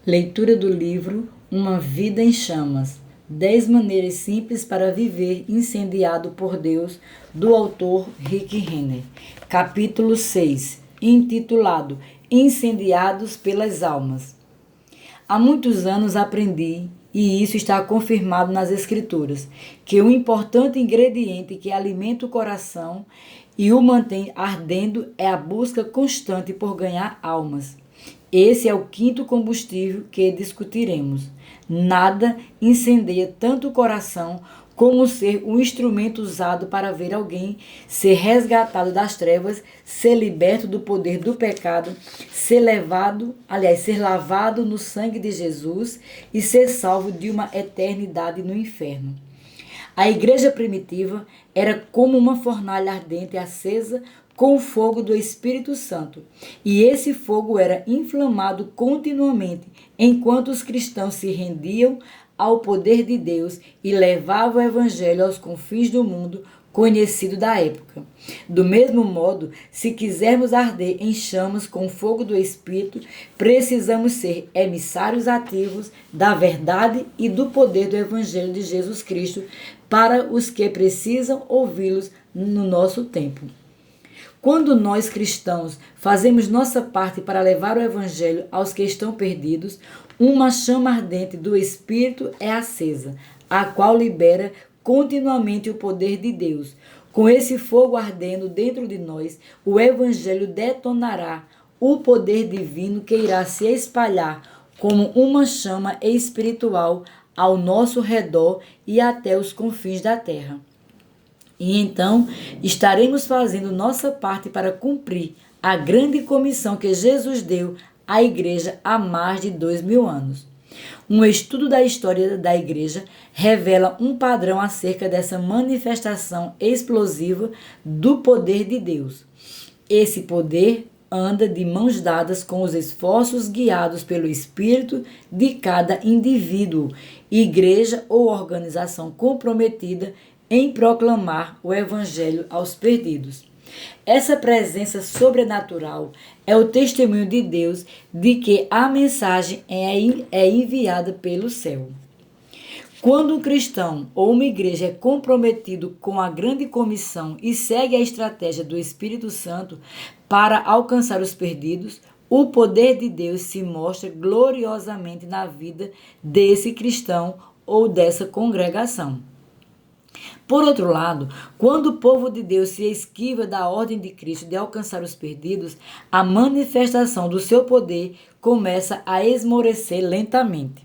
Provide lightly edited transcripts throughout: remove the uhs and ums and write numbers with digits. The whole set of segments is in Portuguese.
Leitura do livro Uma Vida em Chamas. 10 maneiras simples para viver incendiado por Deus, do autor Rick Renner. Capítulo 6, intitulado Incendiados pelas Almas. Há muitos anos aprendi, e isso está confirmado nas Escrituras, que um importante ingrediente que alimenta o coração e o mantém ardendo é a busca constante por ganhar almas. Esse é o quinto combustível que discutiremos. Nada incendeia tanto o coração como ser um instrumento usado para ver alguém ser resgatado das trevas, ser liberto do poder do pecado, ser lavado no sangue de Jesus e ser salvo de uma eternidade no inferno. A igreja primitiva era como uma fornalha ardente acesa com o fogo do Espírito Santo, e esse fogo era inflamado continuamente, enquanto os cristãos se rendiam ao poder de Deus e levavam o evangelho aos confins do mundo conhecido da época. Do mesmo modo, se quisermos arder em chamas com o fogo do Espírito, precisamos ser emissários ativos da verdade e do poder do evangelho de Jesus Cristo para os que precisam ouvi-los no nosso tempo. Quando nós cristãos fazemos nossa parte para levar o evangelho aos que estão perdidos, uma chama ardente do Espírito é acesa, a qual libera continuamente o poder de Deus. Com esse fogo ardendo dentro de nós, o evangelho detonará o poder divino que irá se espalhar como uma chama espiritual ao nosso redor e até os confins da terra. E então estaremos fazendo nossa parte para cumprir a grande comissão que Jesus deu à igreja há mais de 2000 anos. Um estudo da história da igreja revela um padrão acerca dessa manifestação explosiva do poder de Deus. Esse poder anda de mãos dadas com os esforços guiados pelo espírito de cada indivíduo, igreja ou organização comprometida em proclamar o evangelho aos perdidos. Essa presença sobrenatural é o testemunho de Deus de que a mensagem é enviada pelo céu. Quando um cristão ou uma igreja é comprometido com a grande comissão e segue a estratégia do Espírito Santo para alcançar os perdidos, o poder de Deus se mostra gloriosamente na vida desse cristão ou dessa congregação. Por outro lado, quando o povo de Deus se esquiva da ordem de Cristo de alcançar os perdidos, a manifestação do seu poder começa a esmorecer lentamente.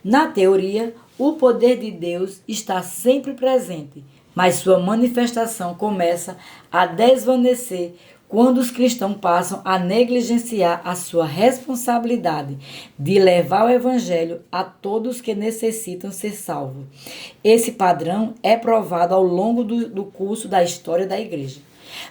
Na teoria, o poder de Deus está sempre presente, mas sua manifestação começa a desvanecer quando os cristãos passam a negligenciar a sua responsabilidade de levar o evangelho a todos que necessitam ser salvos. Esse padrão é provado ao longo do curso da história da igreja.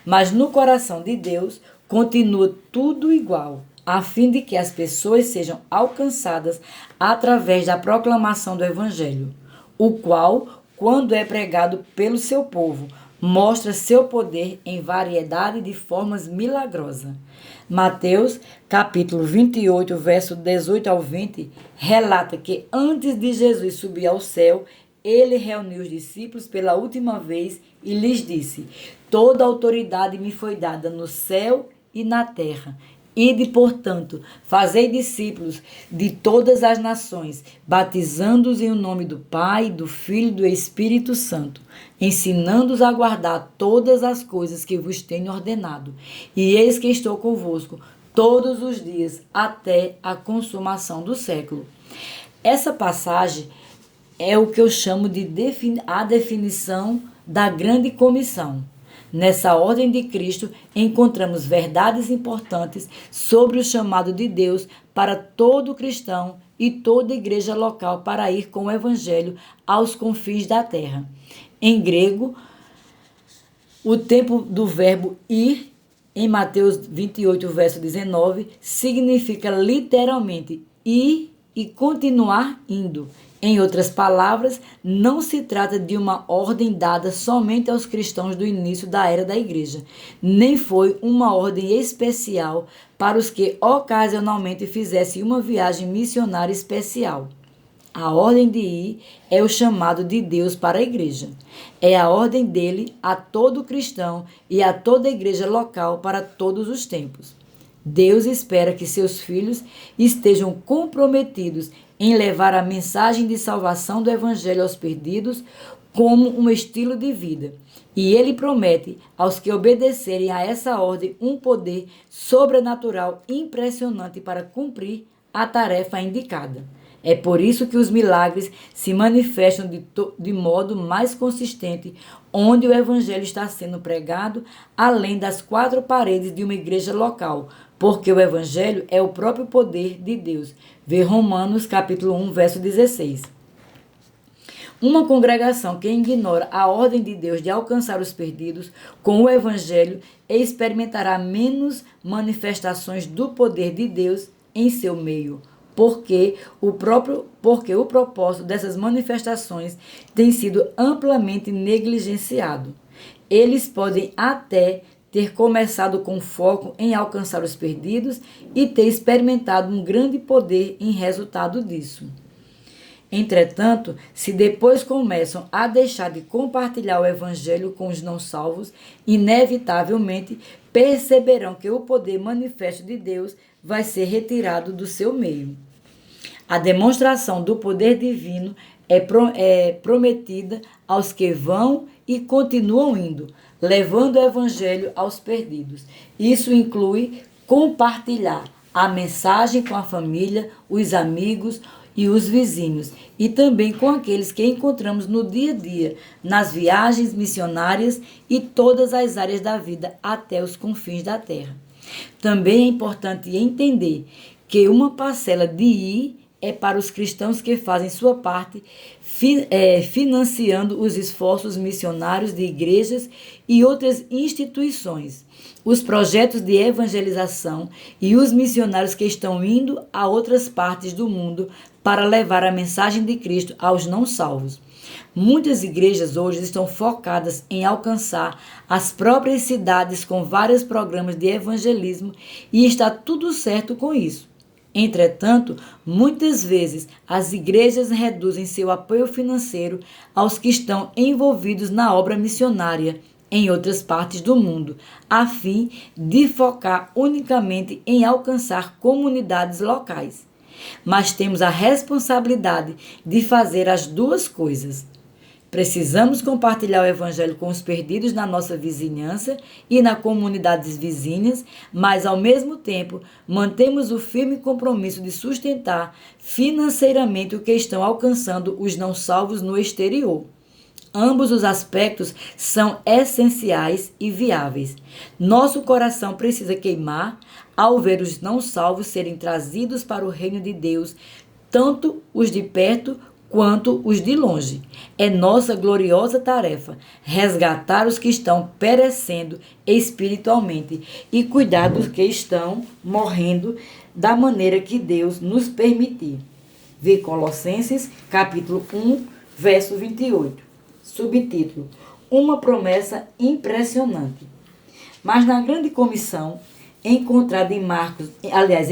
Mas no coração de Deus continua tudo igual, a fim de que as pessoas sejam alcançadas através da proclamação do evangelho, o qual, quando é pregado pelo seu povo, mostra seu poder em variedade de formas milagrosas. Mateus, capítulo 28, verso 18 ao 20, relata que antes de Jesus subir ao céu, ele reuniu os discípulos pela última vez e lhes disse: toda autoridade me foi dada no céu e na terra. Ide, portanto, fazei discípulos de todas as nações, batizando-os em nome do Pai, do Filho e do Espírito Santo, ensinando-os a guardar todas as coisas que vos tenho ordenado. E eis que estou convosco todos os dias, até a consumação do século. Essa passagem é o que eu chamo de a definição da grande comissão. Nessa ordem de Cristo, encontramos verdades importantes sobre o chamado de Deus para todo cristão e toda igreja local para ir com o evangelho aos confins da terra. Em grego, o tempo do verbo ir, em Mateus 28, verso 19, significa literalmente ir e continuar indo. Em outras palavras, não se trata de uma ordem dada somente aos cristãos do início da era da igreja, nem foi uma ordem especial para os que ocasionalmente fizessem uma viagem missionária especial. A ordem de ir é o chamado de Deus para a igreja. É a ordem dele a todo cristão e a toda igreja local para todos os tempos. Deus espera que seus filhos estejam comprometidos em levar a mensagem de salvação do Evangelho aos perdidos como um estilo de vida. E ele promete aos que obedecerem a essa ordem um poder sobrenatural impressionante para cumprir a tarefa indicada. É por isso que os milagres se manifestam de modo mais consistente onde o Evangelho está sendo pregado, além das quatro paredes de uma igreja local, porque o Evangelho é o próprio poder de Deus. Vê Romanos capítulo 1, verso 16. Uma congregação que ignora a ordem de Deus de alcançar os perdidos com o Evangelho experimentará menos manifestações do poder de Deus em seu meio, porque o propósito dessas manifestações tem sido amplamente negligenciado. Eles podem até ter começado com foco em alcançar os perdidos e ter experimentado um grande poder em resultado disso. Entretanto, se depois começam a deixar de compartilhar o Evangelho com os não salvos, inevitavelmente perceberão que o poder manifesto de Deus vai ser retirado do seu meio. A demonstração do poder divino é prometida aos que vão e continuam indo, levando o Evangelho aos perdidos. Isso inclui compartilhar a mensagem com a família, os amigos e os vizinhos, e também com aqueles que encontramos no dia a dia, nas viagens missionárias e todas as áreas da vida até os confins da terra. Também é importante entender que uma parcela de ir é para os cristãos que fazem sua parte, financiando os esforços missionários de igrejas e outras instituições, os projetos de evangelização e os missionários que estão indo a outras partes do mundo para levar a mensagem de Cristo aos não salvos. Muitas igrejas hoje estão focadas em alcançar as próprias cidades com vários programas de evangelismo e está tudo certo com isso. Entretanto, muitas vezes as igrejas reduzem seu apoio financeiro aos que estão envolvidos na obra missionária em outras partes do mundo, a fim de focar unicamente em alcançar comunidades locais. Mas temos a responsabilidade de fazer as duas coisas. Precisamos compartilhar o Evangelho com os perdidos na nossa vizinhança e nas comunidades vizinhas, mas, ao mesmo tempo, mantemos o firme compromisso de sustentar financeiramente o que estão alcançando os não salvos no exterior. Ambos os aspectos são essenciais e viáveis. Nosso coração precisa queimar ao ver os não salvos serem trazidos para o reino de Deus, tanto os de perto quanto os de longe. É nossa gloriosa tarefa resgatar os que estão perecendo espiritualmente e cuidar dos que estão morrendo da maneira que Deus nos permitir. Vê Colossenses, capítulo 1, verso 28. Subtítulo: Uma promessa impressionante. Mas na grande comissão, encontrada em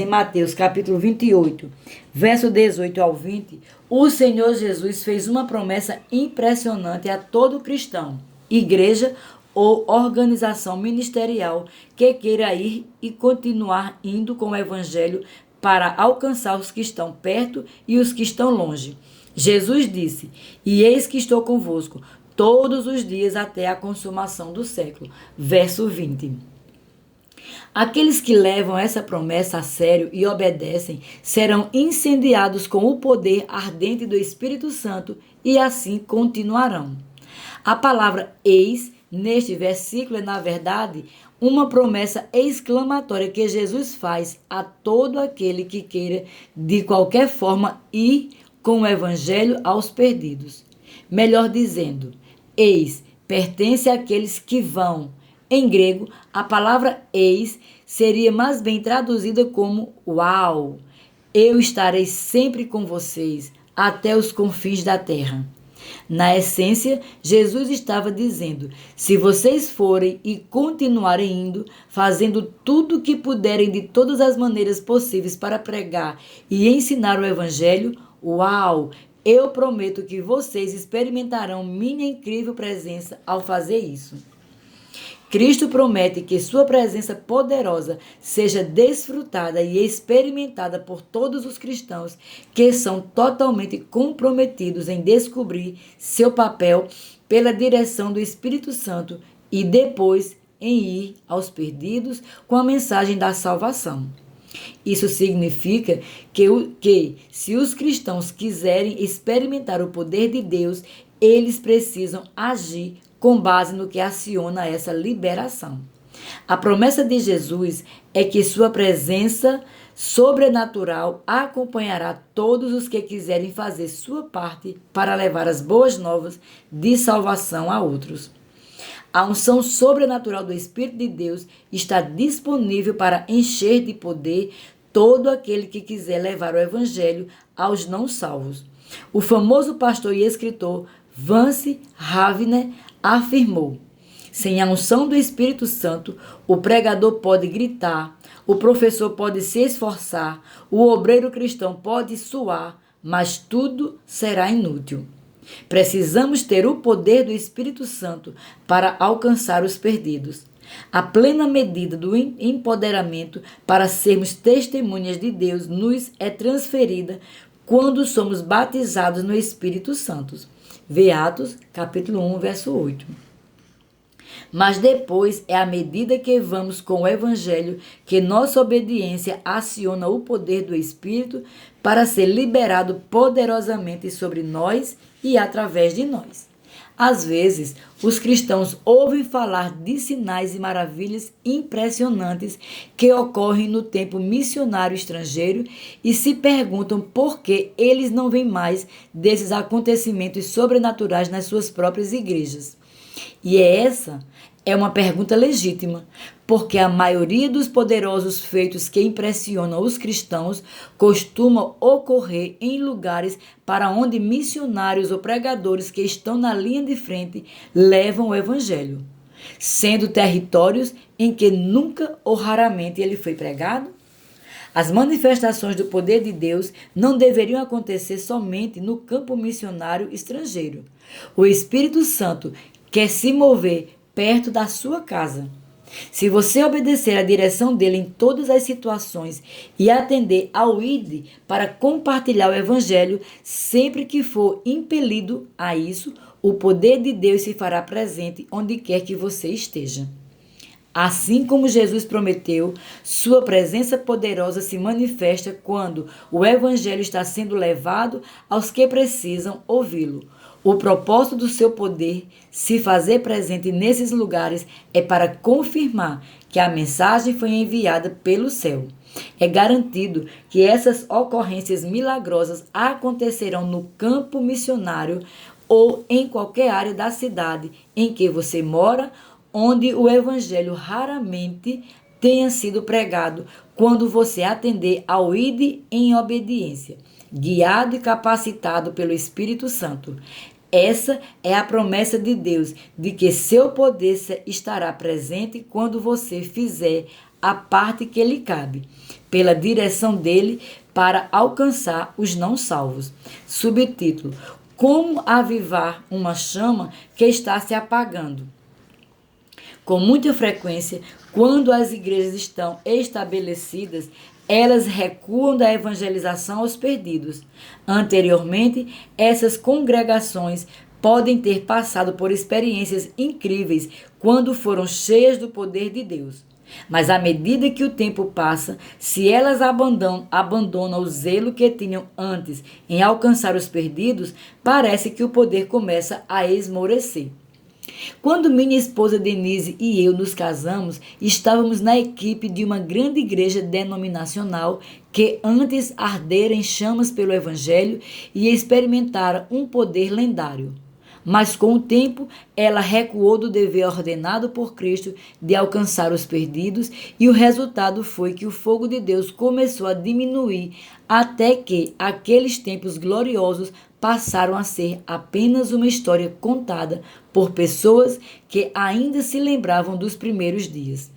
Mateus capítulo 28, verso 18 ao 20, o Senhor Jesus fez uma promessa impressionante a todo cristão, igreja ou organização ministerial que queira ir e continuar indo com o Evangelho para alcançar os que estão perto e os que estão longe. Jesus disse: "E eis que estou convosco todos os dias até a consumação do século." Verso 20. Aqueles que levam essa promessa a sério e obedecem serão incendiados com o poder ardente do Espírito Santo e assim continuarão. A palavra eis, neste versículo, é, na verdade, uma promessa exclamatória que Jesus faz a todo aquele que queira, de qualquer forma, ir com o Evangelho aos perdidos. Melhor dizendo, eis pertence àqueles que vão. Em grego, a palavra eis seria mais bem traduzida como uau. Eu estarei sempre com vocês até os confins da terra. Na essência, Jesus estava dizendo: se vocês forem e continuarem indo, fazendo tudo o que puderem de todas as maneiras possíveis para pregar e ensinar o Evangelho, uau! Eu prometo que vocês experimentarão minha incrível presença ao fazer isso. Cristo promete que sua presença poderosa seja desfrutada e experimentada por todos os cristãos que são totalmente comprometidos em descobrir seu papel pela direção do Espírito Santo e depois em ir aos perdidos com a mensagem da salvação. Isso significa que se os cristãos quiserem experimentar o poder de Deus, eles precisam agir com base no que aciona essa liberação. A promessa de Jesus é que sua presença sobrenatural acompanhará todos os que quiserem fazer sua parte para levar as boas novas de salvação a outros. A unção sobrenatural do Espírito de Deus está disponível para encher de poder todo aquele que quiser levar o Evangelho aos não salvos. O famoso pastor e escritor Vance Havner afirmou: sem a unção do Espírito Santo, o pregador pode gritar, o professor pode se esforçar, o obreiro cristão pode suar, mas tudo será inútil. Precisamos ter o poder do Espírito Santo para alcançar os perdidos. A plena medida do empoderamento para sermos testemunhas de Deus nos é transferida quando somos batizados no Espírito Santo. Vê Atos, capítulo 1, verso 8. Mas depois é à medida que vamos com o Evangelho que nossa obediência aciona o poder do Espírito para ser liberado poderosamente sobre nós e através de nós. Às vezes, os cristãos ouvem falar de sinais e maravilhas impressionantes que ocorrem no tempo missionário estrangeiro e se perguntam por que eles não veem mais desses acontecimentos sobrenaturais nas suas próprias igrejas. E essa é uma pergunta legítima, porque a maioria dos poderosos feitos que impressionam os cristãos costumam ocorrer em lugares para onde missionários ou pregadores que estão na linha de frente levam o evangelho, sendo territórios em que nunca ou raramente ele foi pregado. As manifestações do poder de Deus não deveriam acontecer somente no campo missionário estrangeiro. O Espírito Santo quer se mover perto da sua casa. Se você obedecer à direção dele em todas as situações e atender ao ID para compartilhar o evangelho sempre que for impelido a isso, o poder de Deus se fará presente onde quer que você esteja. Assim como Jesus prometeu, sua presença poderosa se manifesta quando o evangelho está sendo levado aos que precisam ouvi-lo. O propósito do seu poder se fazer presente nesses lugares é para confirmar que a mensagem foi enviada pelo céu. É garantido que essas ocorrências milagrosas acontecerão no campo missionário ou em qualquer área da cidade em que você mora, onde o evangelho raramente tenha sido pregado, quando você atender ao ID em obediência, guiado e capacitado pelo Espírito Santo. Essa é a promessa de Deus, de que seu poder estará presente quando você fizer a parte que lhe cabe, pela direção dele para alcançar os não salvos. Subtítulo: Como avivar uma chama que está se apagando. Com muita frequência, quando as igrejas estão estabelecidas, elas recuam da evangelização aos perdidos. Anteriormente, essas congregações podem ter passado por experiências incríveis quando foram cheias do poder de Deus. Mas à medida que o tempo passa, se elas abandonam o zelo que tinham antes em alcançar os perdidos, parece que o poder começa a esmorecer. Quando minha esposa Denise e eu nos casamos, estávamos na equipe de uma grande igreja denominacional que antes ardera em chamas pelo Evangelho e experimentara um poder lendário. Mas com o tempo, ela recuou do dever ordenado por Cristo de alcançar os perdidos, e o resultado foi que o fogo de Deus começou a diminuir até que aqueles tempos gloriosos passaram a ser apenas uma história contada por pessoas que ainda se lembravam dos primeiros dias.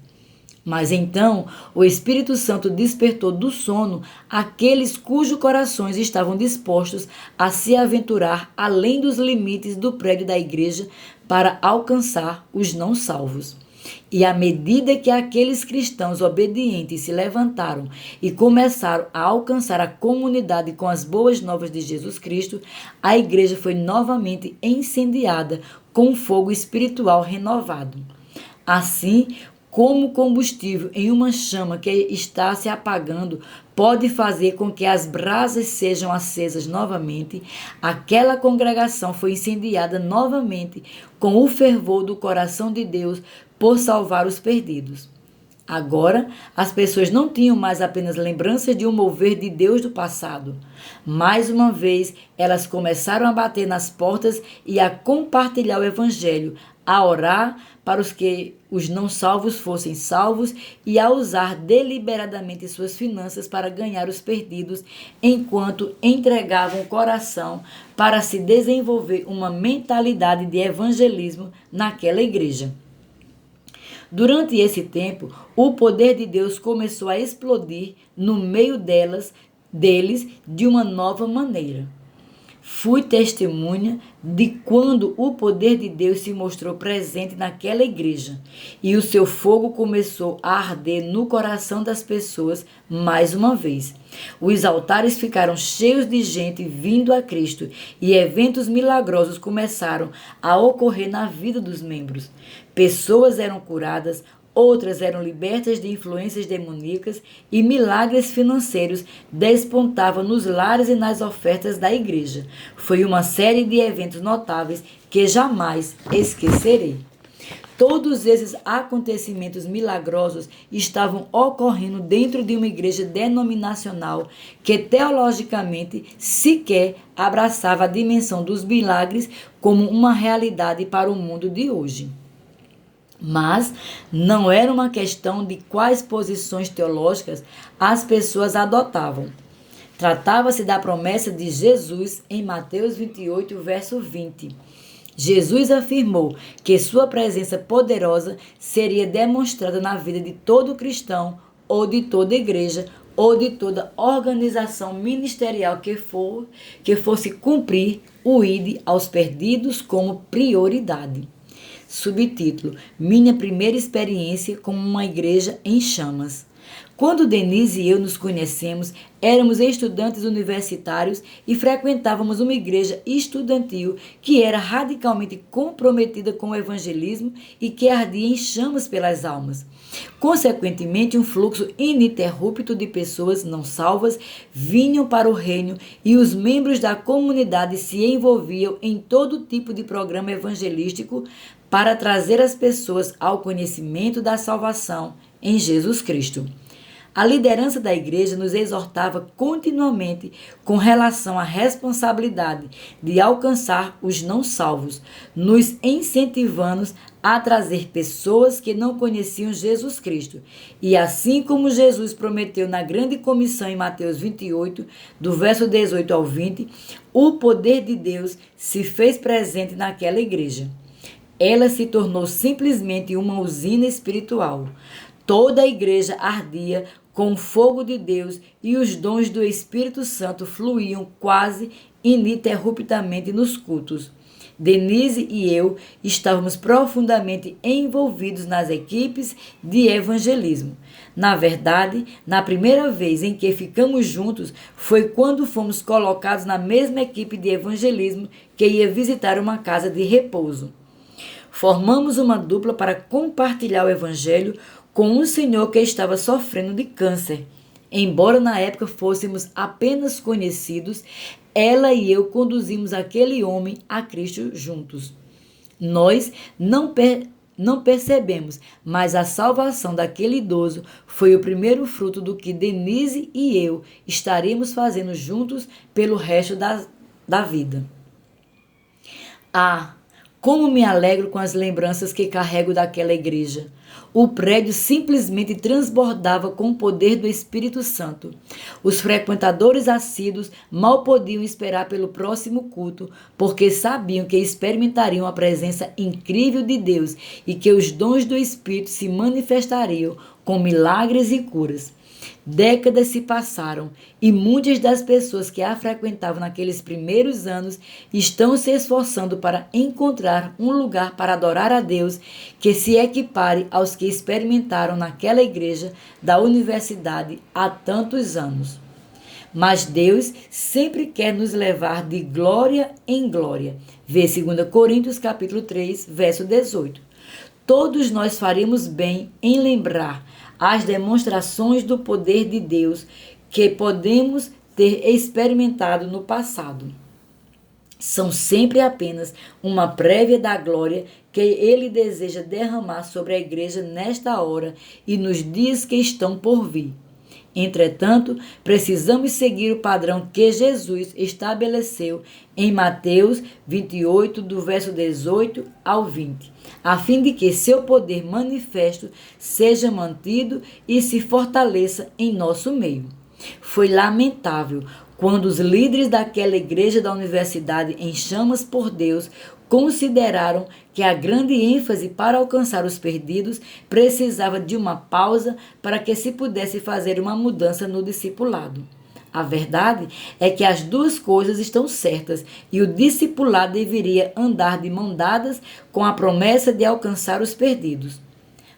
Mas então o Espírito Santo despertou do sono aqueles cujos corações estavam dispostos a se aventurar além dos limites do prédio da igreja para alcançar os não salvos. E à medida que aqueles cristãos obedientes se levantaram e começaram a alcançar a comunidade com as boas novas de Jesus Cristo, a igreja foi novamente incendiada com um fogo espiritual renovado. Assim, como combustível em uma chama que está se apagando pode fazer com que as brasas sejam acesas novamente, aquela congregação foi incendiada novamente com o fervor do coração de Deus por salvar os perdidos. Agora, as pessoas não tinham mais apenas lembranças de um mover de Deus do passado. Mais uma vez, elas começaram a bater nas portas e a compartilhar o evangelho, a orar para que os não salvos fossem salvos e a usar deliberadamente suas finanças para ganhar os perdidos, enquanto entregavam o coração para se desenvolver uma mentalidade de evangelismo naquela igreja. Durante esse tempo, o poder de Deus começou a explodir no meio deles de uma nova maneira. Fui testemunha de quando o poder de Deus se mostrou presente naquela igreja e o seu fogo começou a arder no coração das pessoas mais uma vez. Os altares ficaram cheios de gente vindo a Cristo e eventos milagrosos começaram a ocorrer na vida dos membros. Pessoas eram curadas, outras eram libertas de influências demoníacas e milagres financeiros despontavam nos lares e nas ofertas da igreja. Foi uma série de eventos notáveis que jamais esquecerei. Todos esses acontecimentos milagrosos estavam ocorrendo dentro de uma igreja denominacional que teologicamente sequer abraçava a dimensão dos milagres como uma realidade para o mundo de hoje. Mas não era uma questão de quais posições teológicas as pessoas adotavam. Tratava-se da promessa de Jesus em Mateus 28, verso 20. Jesus afirmou que sua presença poderosa seria demonstrada na vida de todo cristão, ou de toda igreja, ou de toda organização ministerial que fosse cumprir o ide aos perdidos como prioridade. Subtítulo: Minha primeira experiência com uma igreja em chamas. Quando Denise e eu nos conhecemos, éramos estudantes universitários e frequentávamos uma igreja estudantil que era radicalmente comprometida com o evangelismo e que ardia em chamas pelas almas. Consequentemente, um fluxo ininterrupto de pessoas não salvas vinham para o reino e os membros da comunidade se envolviam em todo tipo de programa evangelístico para trazer as pessoas ao conhecimento da salvação em Jesus Cristo. A liderança da igreja nos exortava continuamente com relação à responsabilidade de alcançar os não salvos, nos incentivando a trazer pessoas que não conheciam Jesus Cristo. E assim como Jesus prometeu na grande comissão em Mateus 28, do verso 18 ao 20, o poder de Deus se fez presente naquela igreja. Ela se tornou simplesmente uma usina espiritual. Toda a igreja ardia com o fogo de Deus e os dons do Espírito Santo fluíam quase ininterruptamente nos cultos. Denise e eu estávamos profundamente envolvidos nas equipes de evangelismo. Na verdade, na primeira vez em que ficamos juntos foi quando fomos colocados na mesma equipe de evangelismo que ia visitar uma casa de repouso. Formamos uma dupla para compartilhar o evangelho com um senhor que estava sofrendo de câncer. Embora na época fôssemos apenas conhecidos, ela e eu conduzimos aquele homem a Cristo juntos. Nós não percebemos, mas a salvação daquele idoso foi o primeiro fruto do que Denise e eu estaremos fazendo juntos pelo resto da vida. Ah, como me alegro com as lembranças que carrego daquela igreja. O prédio simplesmente transbordava com o poder do Espírito Santo. Os frequentadores assíduos mal podiam esperar pelo próximo culto, porque sabiam que experimentariam a presença incrível de Deus e que os dons do Espírito se manifestariam com milagres e curas. Décadas se passaram e muitas das pessoas que a frequentavam naqueles primeiros anos estão se esforçando para encontrar um lugar para adorar a Deus que se equipare aos que experimentaram naquela igreja da universidade há tantos anos. Mas Deus sempre quer nos levar de glória em glória. Vê 2 Coríntios capítulo 3, verso 18. Todos nós faremos bem em lembrar as demonstrações do poder de Deus que podemos ter experimentado no passado. São sempre apenas uma prévia da glória que Ele deseja derramar sobre a igreja nesta hora e nos dias que estão por vir. Entretanto, precisamos seguir o padrão que Jesus estabeleceu em Mateus 28, do verso 18 ao 20, a fim de que seu poder manifesto seja mantido e se fortaleça em nosso meio. Foi lamentável quando os líderes daquela igreja da universidade em chamas por Deus consideraram que a grande ênfase para alcançar os perdidos precisava de uma pausa para que se pudesse fazer uma mudança no discipulado. A verdade é que as duas coisas estão certas e o discipulado deveria andar de mão dadas com a promessa de alcançar os perdidos.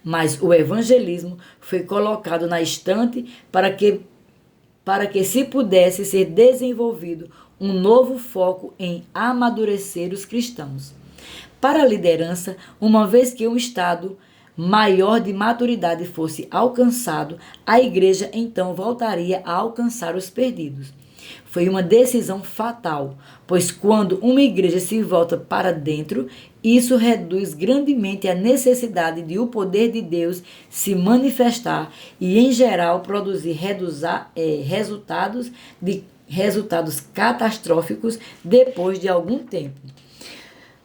Mas o evangelismo foi colocado na estante para que se pudesse ser desenvolvido um novo foco em amadurecer os cristãos. Para a liderança, uma vez que um estado maior de maturidade fosse alcançado, a igreja então voltaria a alcançar os perdidos. Foi uma decisão fatal, pois quando uma igreja se volta para dentro, isso reduz grandemente a necessidade de o poder de Deus se manifestar e, em geral, produzir resultados catastróficos depois de algum tempo.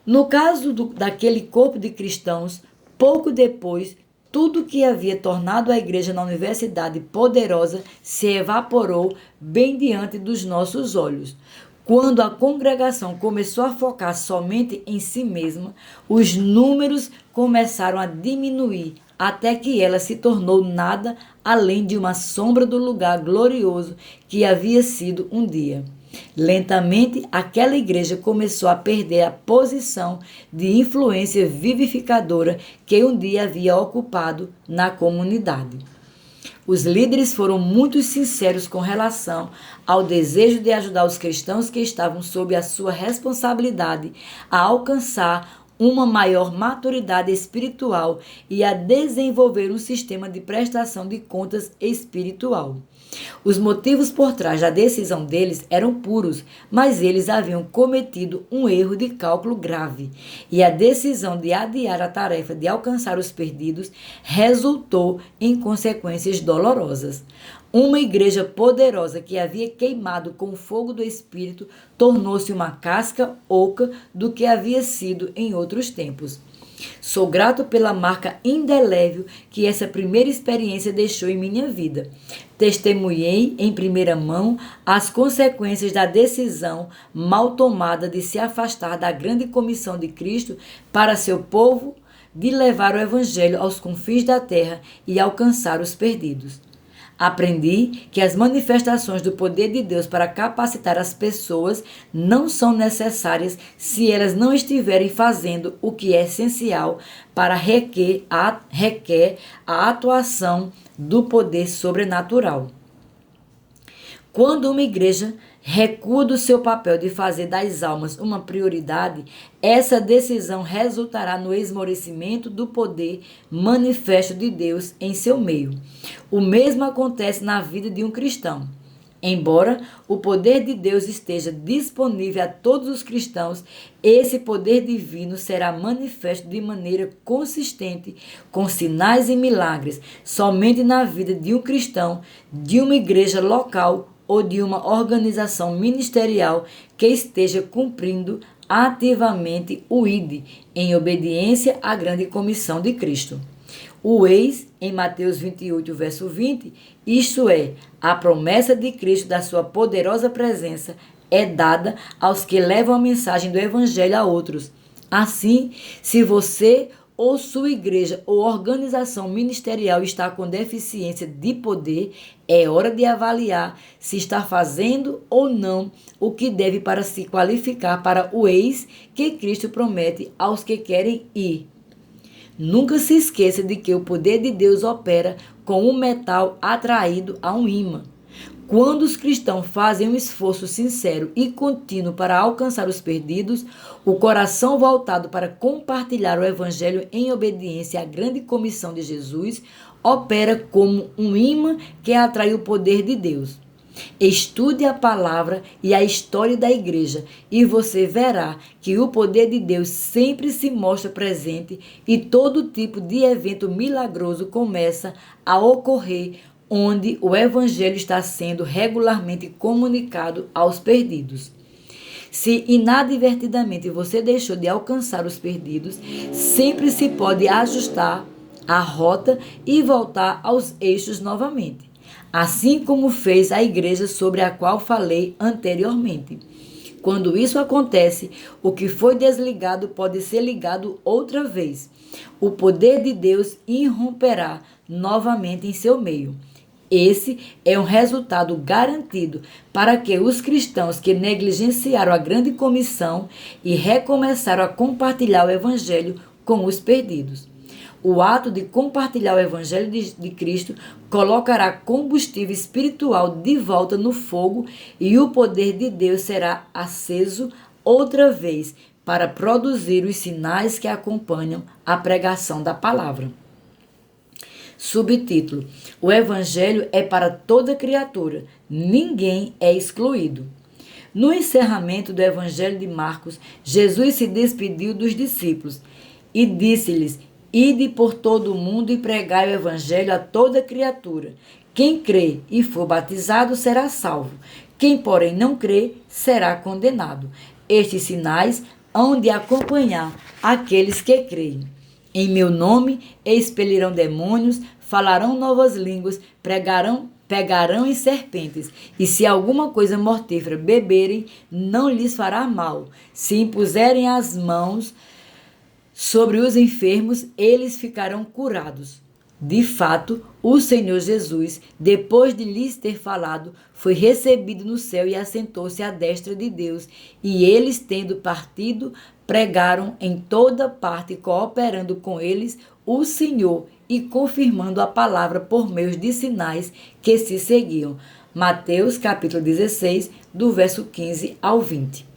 No caso daquele corpo de cristãos, pouco depois, tudo que havia tornado a igreja na universidade poderosa se evaporou bem diante dos nossos olhos. Quando a congregação começou a focar somente em si mesma, os números começaram a diminuir, até que ela se tornou nada além de uma sombra do lugar glorioso que havia sido um dia. Lentamente, aquela igreja começou a perder a posição de influência vivificadora que um dia havia ocupado na comunidade. Os líderes foram muito sinceros com relação ao desejo de ajudar os cristãos que estavam sob a sua responsabilidade a alcançar uma maior maturidade espiritual e a desenvolver um sistema de prestação de contas espiritual. Os motivos por trás da decisão deles eram puros, mas eles haviam cometido um erro de cálculo grave, e a decisão de adiar a tarefa de alcançar os perdidos resultou em consequências dolorosas. Uma igreja poderosa que havia queimado com o fogo do Espírito tornou-se uma casca oca do que havia sido em outros tempos. Sou grato pela marca indelével que essa primeira experiência deixou em minha vida. Testemunhei em primeira mão as consequências da decisão mal tomada de se afastar da grande comissão de Cristo para seu povo, de levar o Evangelho aos confins da terra e alcançar os perdidos. Aprendi que as manifestações do poder de Deus para capacitar as pessoas não são necessárias se elas não estiverem fazendo o que é essencial para requer a atuação do poder sobrenatural. Quando uma igreja recua do seu papel de fazer das almas uma prioridade, essa decisão resultará no esmorecimento do poder manifesto de Deus em seu meio. O mesmo acontece na vida de um cristão. Embora o poder de Deus esteja disponível a todos os cristãos, esse poder divino será manifesto de maneira consistente, com sinais e milagres, somente na vida de um cristão, de uma igreja local ou de uma organização ministerial que esteja cumprindo ativamente o ide, em obediência à grande comissão de Cristo. O eis, em Mateus 28, verso 20, isto é, a promessa de Cristo da sua poderosa presença é dada aos que levam a mensagem do Evangelho a outros. Assim, se você ou sua igreja ou organização ministerial está com deficiência de poder, é hora de avaliar se está fazendo ou não o que deve para se qualificar para o eis que Cristo promete aos que querem ir. Nunca se esqueça de que o poder de Deus opera com um metal atraído a um ímã. Quando os cristãos fazem um esforço sincero e contínuo para alcançar os perdidos, o coração voltado para compartilhar o Evangelho em obediência à grande comissão de Jesus, opera como um imã que atrai o poder de Deus. Estude a palavra e a história da igreja e você verá que o poder de Deus sempre se mostra presente e todo tipo de evento milagroso começa a ocorrer onde o evangelho está sendo regularmente comunicado aos perdidos. Se inadvertidamente você deixou de alcançar os perdidos, sempre se pode ajustar a rota e voltar aos eixos novamente, assim como fez a igreja sobre a qual falei anteriormente. Quando isso acontece, o que foi desligado pode ser ligado outra vez. O poder de Deus irromperá novamente em seu meio. Esse é um resultado garantido para que os cristãos que negligenciaram a grande comissão e recomeçaram a compartilhar o evangelho com os perdidos. O ato de compartilhar o Evangelho de Cristo colocará combustível espiritual de volta no fogo e o poder de Deus será aceso outra vez para produzir os sinais que acompanham a pregação da palavra. Subtítulo: O Evangelho é para toda criatura, ninguém é excluído. No encerramento do Evangelho de Marcos, Jesus se despediu dos discípulos e disse-lhes: Ide por todo o mundo e pregai o evangelho a toda criatura. Quem crê e for batizado será salvo. Quem, porém, não crê, será condenado. Estes sinais hão de acompanhar aqueles que creem. Em meu nome expelirão demônios, falarão novas línguas, pegarão em serpentes, e se alguma coisa mortífera beberem, não lhes fará mal. Se impuserem as mãos sobre os enfermos, eles ficarão curados. De fato, o Senhor Jesus, depois de lhes ter falado, foi recebido no céu e assentou-se à destra de Deus. E eles, tendo partido, pregaram em toda parte, cooperando com eles o Senhor e confirmando a palavra por meio de sinais que se seguiam. Mateus capítulo 16, do verso 15 ao 20.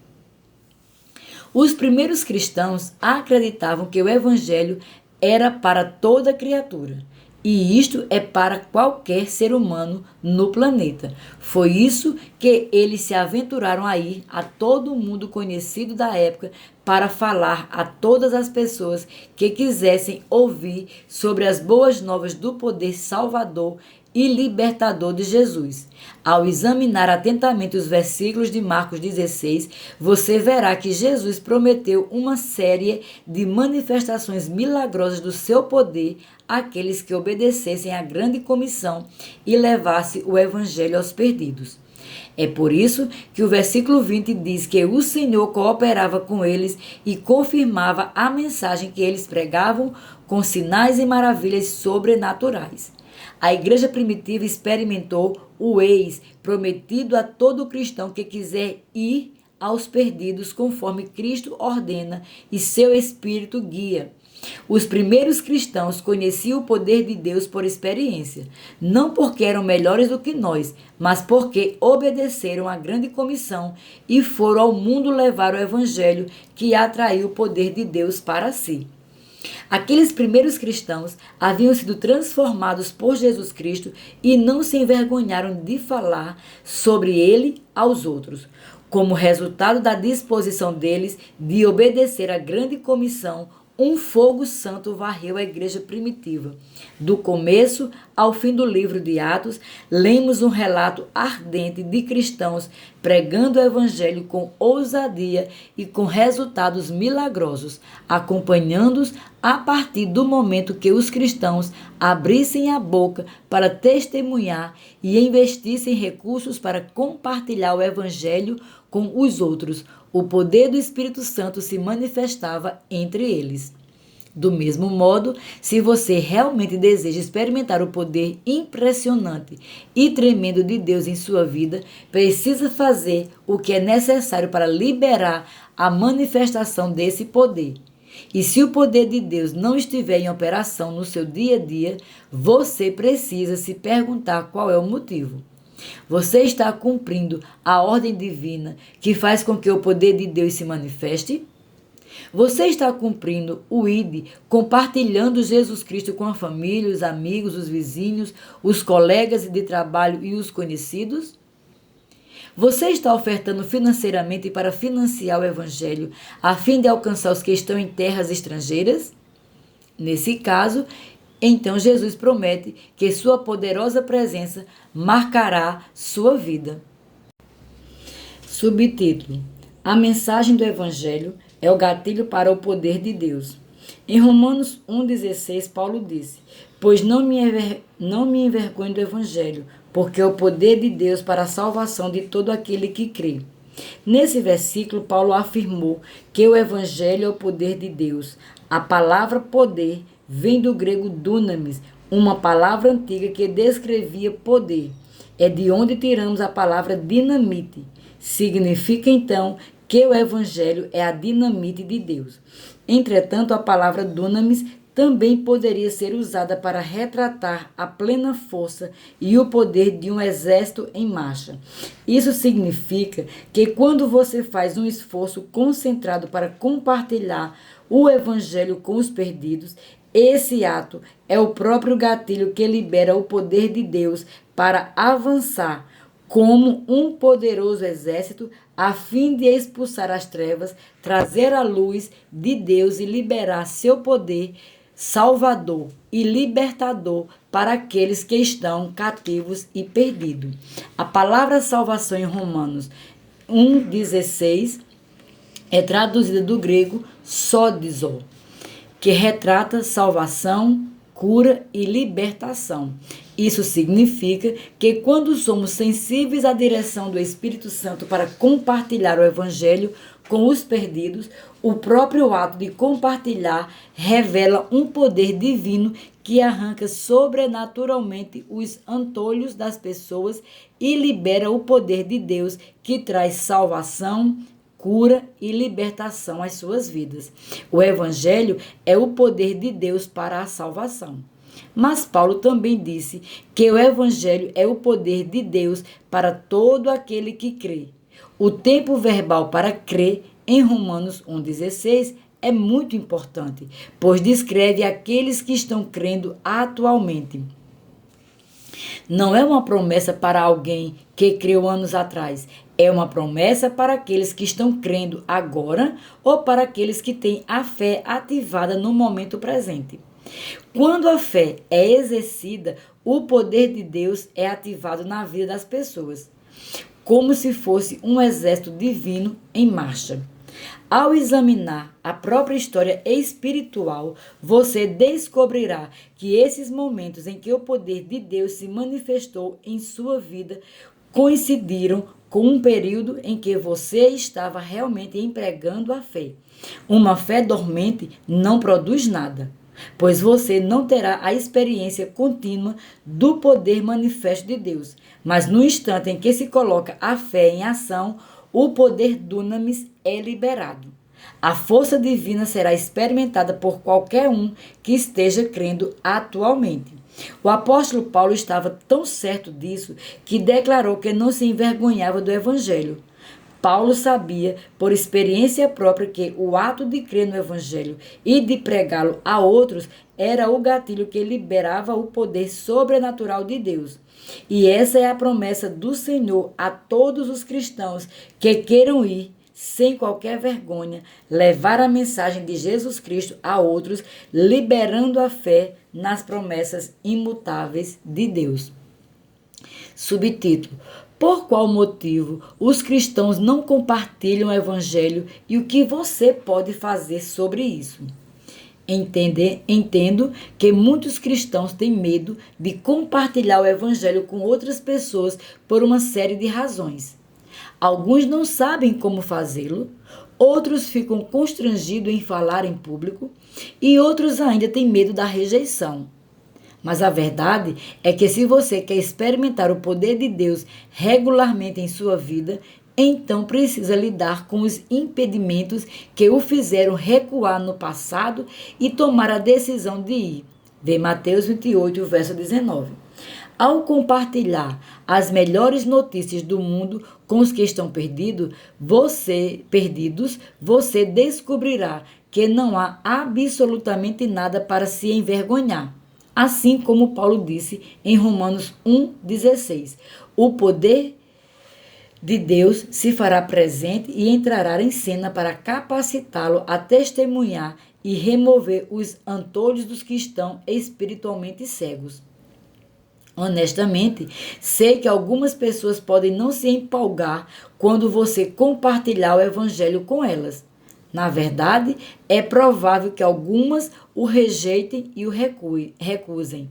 Os primeiros cristãos acreditavam que o evangelho era para toda criatura, e isto é para qualquer ser humano no planeta. Foi isso que eles se aventuraram a ir a todo o mundo conhecido da época para falar a todas as pessoas que quisessem ouvir sobre as boas novas do poder salvador e libertador de Jesus. Ao examinar atentamente os versículos de Marcos 16, você verá que Jesus prometeu uma série de manifestações milagrosas do seu poder àqueles que obedecessem à grande comissão e levassem o evangelho aos perdidos. É por isso que o versículo 20 diz que o Senhor cooperava com eles e confirmava a mensagem que eles pregavam com sinais e maravilhas sobrenaturais. A igreja primitiva experimentou o eis prometido a todo cristão que quiser ir aos perdidos conforme Cristo ordena e seu Espírito guia. Os primeiros cristãos conheciam o poder de Deus por experiência, não porque eram melhores do que nós, mas porque obedeceram à grande comissão e foram ao mundo levar o evangelho que atraiu o poder de Deus para si. Aqueles primeiros cristãos haviam sido transformados por Jesus Cristo e não se envergonharam de falar sobre ele aos outros. Como resultado da disposição deles de obedecer à grande comissão, Um fogo santo varreu a igreja primitiva. Do começo ao fim do livro de Atos, lemos um relato ardente de cristãos pregando o evangelho com ousadia e com resultados milagrosos, acompanhando-os a partir do momento que os cristãos abrissem a boca para testemunhar e investissem recursos para compartilhar o evangelho com os outros. O poder do Espírito Santo se manifestava entre eles. Do mesmo modo, se você realmente deseja experimentar o poder impressionante e tremendo de Deus em sua vida, precisa fazer o que é necessário para liberar a manifestação desse poder. E se o poder de Deus não estiver em operação no seu dia a dia, você precisa se perguntar qual é o motivo. Você está cumprindo a ordem divina que faz com que o poder de Deus se manifeste? Você está cumprindo o ID, compartilhando Jesus Cristo com a família, os amigos, os vizinhos, os colegas de trabalho e os conhecidos? Você está ofertando financeiramente para financiar o Evangelho, a fim de alcançar os que estão em terras estrangeiras? Nesse caso, então Jesus promete que sua poderosa presença marcará sua vida. Subtítulo: A mensagem do Evangelho é o gatilho para o poder de Deus. Em Romanos 1,16, Paulo disse: Pois não me envergonho do Evangelho, porque é o poder de Deus para a salvação de todo aquele que crê. Nesse versículo, Paulo afirmou que o Evangelho é o poder de Deus. A palavra poder vem do grego dunamis, uma palavra antiga que descrevia poder. É de onde tiramos a palavra dinamite. Significa, então, que o Evangelho é a dinamite de Deus. Entretanto, a palavra dunamis também poderia ser usada para retratar a plena força e o poder de um exército em marcha. Isso significa que quando você faz um esforço concentrado para compartilhar o Evangelho com os perdidos, esse ato é o próprio gatilho que libera o poder de Deus para avançar como um poderoso exército, a fim de expulsar as trevas, trazer a luz de Deus e liberar seu poder salvador e libertador para aqueles que estão cativos e perdidos. A palavra salvação em Romanos 1,16 é traduzida do grego sodizo, que retrata salvação, cura e libertação. Isso significa que quando somos sensíveis à direção do Espírito Santo para compartilhar o Evangelho com os perdidos, o próprio ato de compartilhar revela um poder divino que arranca sobrenaturalmente os antolhos das pessoas e libera o poder de Deus que traz salvação, cura e libertação às suas vidas. O Evangelho é o poder de Deus para a salvação. Mas Paulo também disse que o Evangelho é o poder de Deus para todo aquele que crê. O tempo verbal para crer, em Romanos 1,16, é muito importante, pois descreve aqueles que estão crendo atualmente. Não é uma promessa para alguém que creu anos atrás. É uma promessa para aqueles que estão crendo agora ou para aqueles que têm a fé ativada no momento presente. Quando a fé é exercida, o poder de Deus é ativado na vida das pessoas, como se fosse um exército divino em marcha. Ao examinar a própria história espiritual, você descobrirá que esses momentos em que o poder de Deus se manifestou em sua vida coincidiram com um período em que você estava realmente empregando a fé. Uma fé dormente não produz nada, pois você não terá a experiência contínua do poder manifesto de Deus. Mas no instante em que se coloca a fé em ação, o poder dunamis é liberado. A força divina será experimentada por qualquer um que esteja crendo atualmente. O apóstolo Paulo estava tão certo disso que declarou que não se envergonhava do Evangelho. Paulo sabia, por experiência própria, que o ato de crer no Evangelho e de pregá-lo a outros era o gatilho que liberava o poder sobrenatural de Deus. E essa é a promessa do Senhor a todos os cristãos que queiram ir sem qualquer vergonha, levar a mensagem de Jesus Cristo a outros, liberando a fé nas promessas imutáveis de Deus. Subtítulo: por qual motivo os cristãos não compartilham o Evangelho e o que você pode fazer sobre isso? Entendo que muitos cristãos têm medo de compartilhar o Evangelho com outras pessoas por uma série de razões. Alguns não sabem como fazê-lo, outros ficam constrangidos em falar em público e outros ainda têm medo da rejeição. Mas a verdade é que se você quer experimentar o poder de Deus regularmente em sua vida, então precisa lidar com os impedimentos que o fizeram recuar no passado e tomar a decisão de ir. Vê Mateus 28, verso 19. Ao compartilhar as melhores notícias do mundo com os que estão perdidos, você descobrirá que não há absolutamente nada para se envergonhar. Assim como Paulo disse em Romanos 1,16, o poder de Deus se fará presente e entrará em cena para capacitá-lo a testemunhar e remover os antolhos dos que estão espiritualmente cegos. Honestamente, sei que algumas pessoas podem não se empolgar quando você compartilhar o Evangelho com elas. Na verdade, é provável que algumas o rejeitem e o recusem.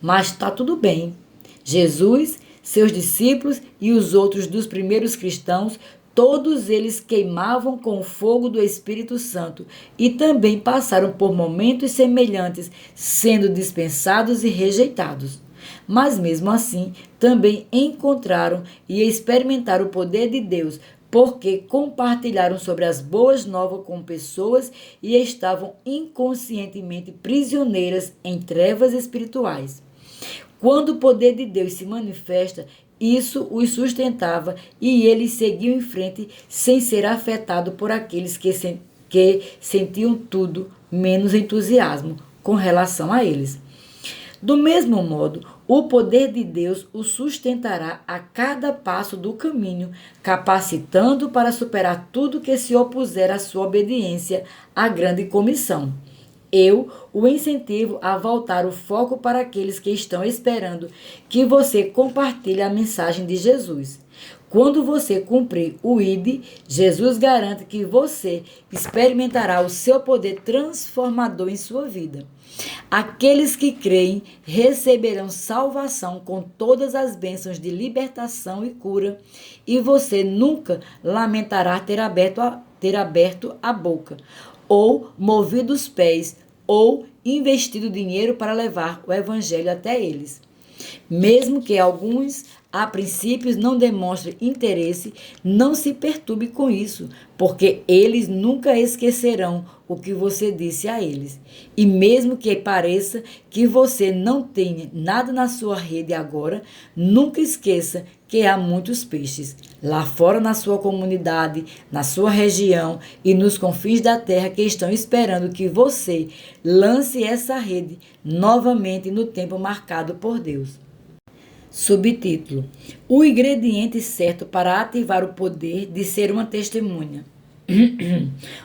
Mas está tudo bem. Jesus, seus discípulos e os outros dos primeiros cristãos, todos eles queimavam com o fogo do Espírito Santo e também passaram por momentos semelhantes, sendo dispensados e rejeitados. Mas mesmo assim, também encontraram e experimentaram o poder de Deus, porque compartilharam sobre as boas novas com pessoas e estavam inconscientemente prisioneiras em trevas espirituais. Quando o poder de Deus se manifesta, isso os sustentava e eles seguiam em frente sem ser afetado por aqueles que sentiam tudo menos entusiasmo com relação a eles. Do mesmo modo, o poder de Deus o sustentará a cada passo do caminho, capacitando para superar tudo que se opuser à sua obediência à grande comissão. Eu o incentivo a voltar o foco para aqueles que estão esperando que você compartilhe a mensagem de Jesus. Quando você cumprir o ID, Jesus garante que você experimentará o seu poder transformador em sua vida. Aqueles que creem receberão salvação com todas as bênçãos de libertação e cura, e você nunca lamentará ter aberto a boca, ou movido os pés, ou investido dinheiro para levar o evangelho até eles. Mesmo que alguns a princípios não demonstrem interesse, não se perturbe com isso, porque eles nunca esquecerão o que você disse a eles. E mesmo que pareça que você não tenha nada na sua rede agora, nunca esqueça que há muitos peixes lá fora na sua comunidade, na sua região e nos confins da terra que estão esperando que você lance essa rede novamente no tempo marcado por Deus. Subtítulo: o ingrediente certo para ativar o poder de ser uma testemunha.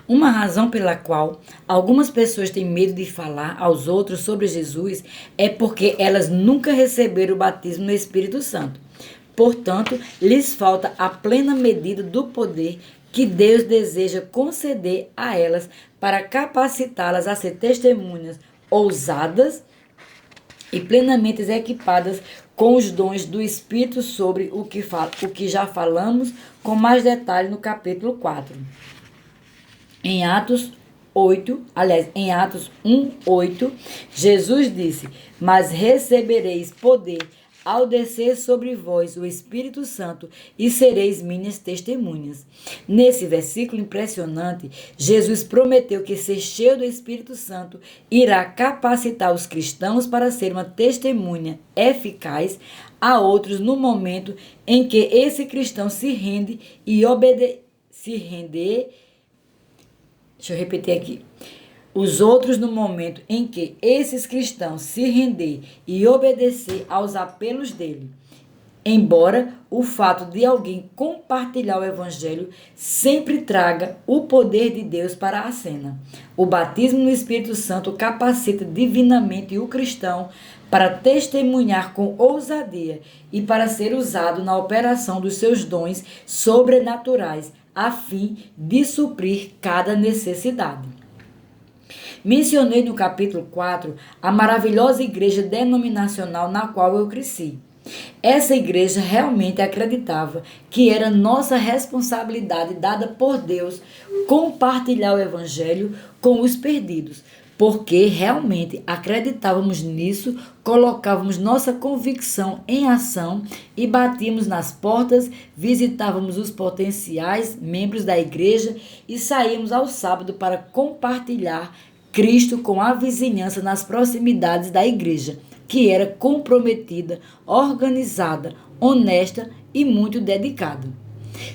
Uma razão pela qual algumas pessoas têm medo de falar aos outros sobre Jesus é porque elas nunca receberam o batismo no Espírito Santo. Portanto, lhes falta a plena medida do poder que Deus deseja conceder a elas para capacitá-las a ser testemunhas ousadas e plenamente equipadas com os dons do Espírito, sobre o que já falamos com mais detalhe no capítulo 4. Em Atos 1:8, Jesus disse: mas recebereis poder ao descer sobre vós o Espírito Santo e sereis minhas testemunhas. Nesse versículo impressionante, Jesus prometeu que ser cheio do Espírito Santo irá capacitar os cristãos para ser uma testemunha eficaz a outros no momento em que esse cristão se rende e Deixa eu repetir aqui. Os outros no momento em que esses cristãos se render e obedecer aos apelos dele. embora o fato de alguém compartilhar o Evangelho sempre traga o poder de Deus para a cena. O batismo no Espírito Santo capacita divinamente o cristão para testemunhar com ousadia e para ser usado na operação dos seus dons sobrenaturais, a fim de suprir cada necessidade. Mencionei no capítulo 4 a maravilhosa igreja denominacional na qual eu cresci. Essa igreja realmente acreditava que era nossa responsabilidade dada por Deus compartilhar o Evangelho com os perdidos, porque realmente acreditávamos nisso, colocávamos nossa convicção em ação e batíamos nas portas, visitávamos os potenciais membros da igreja e saímos ao sábado para compartilhar Cristo com a vizinhança nas proximidades da igreja, que era comprometida, organizada, honesta e muito dedicada.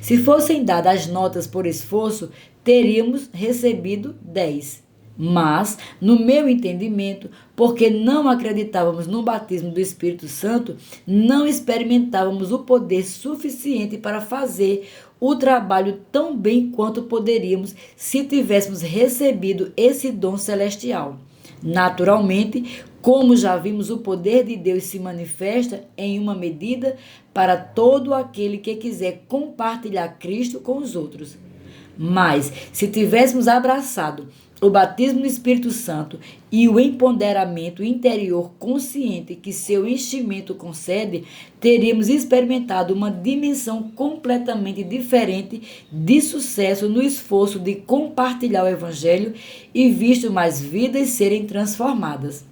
Se fossem dadas as notas por esforço, teríamos recebido 10. Mas, no meu entendimento, porque não acreditávamos no batismo do Espírito Santo, não experimentávamos o poder suficiente para fazer o trabalho tão bem quanto poderíamos se tivéssemos recebido esse dom celestial. Naturalmente, como já vimos, o poder de Deus se manifesta em uma medida para todo aquele que quiser compartilhar Cristo com os outros. Mas, se tivéssemos abraçado o batismo no Espírito Santo e o empoderamento interior consciente que seu enchimento concede, teríamos experimentado uma dimensão completamente diferente de sucesso no esforço de compartilhar o Evangelho e visto mais vidas serem transformadas.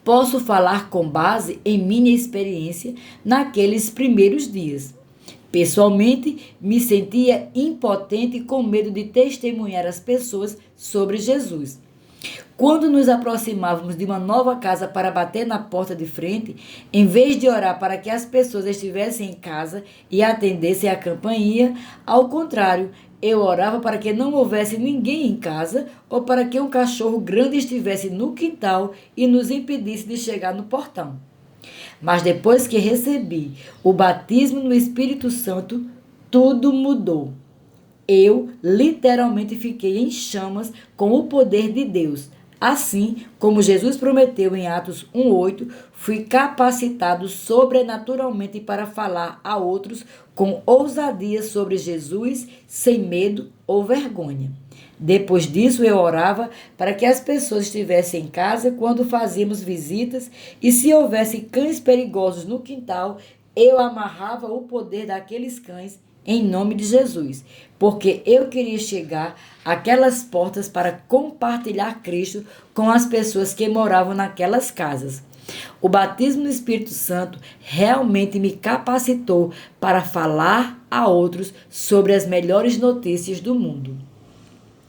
Posso falar com base em minha experiência naqueles primeiros dias. Pessoalmente, me sentia impotente com medo de testemunhar às pessoas sobre Jesus. Quando nos aproximávamos de uma nova casa para bater na porta de frente, em vez de orar para que as pessoas estivessem em casa e atendessem a campainha, ao contrário, eu orava para que não houvesse ninguém em casa ou para que um cachorro grande estivesse no quintal e nos impedisse de chegar no portão. Mas depois que recebi o batismo no Espírito Santo, tudo mudou. Eu literalmente fiquei em chamas com o poder de Deus. Assim como Jesus prometeu em Atos 1:8, fui capacitado sobrenaturalmente para falar a outros com ousadia sobre Jesus, sem medo ou vergonha. Depois disso, eu orava para que as pessoas estivessem em casa quando fazíamos visitas e se houvesse cães perigosos no quintal, eu amarrava o poder daqueles cães em nome de Jesus, porque eu queria chegar àquelas portas para compartilhar Cristo com as pessoas que moravam naquelas casas. O batismo no Espírito Santo realmente me capacitou para falar a outros sobre as melhores notícias do mundo.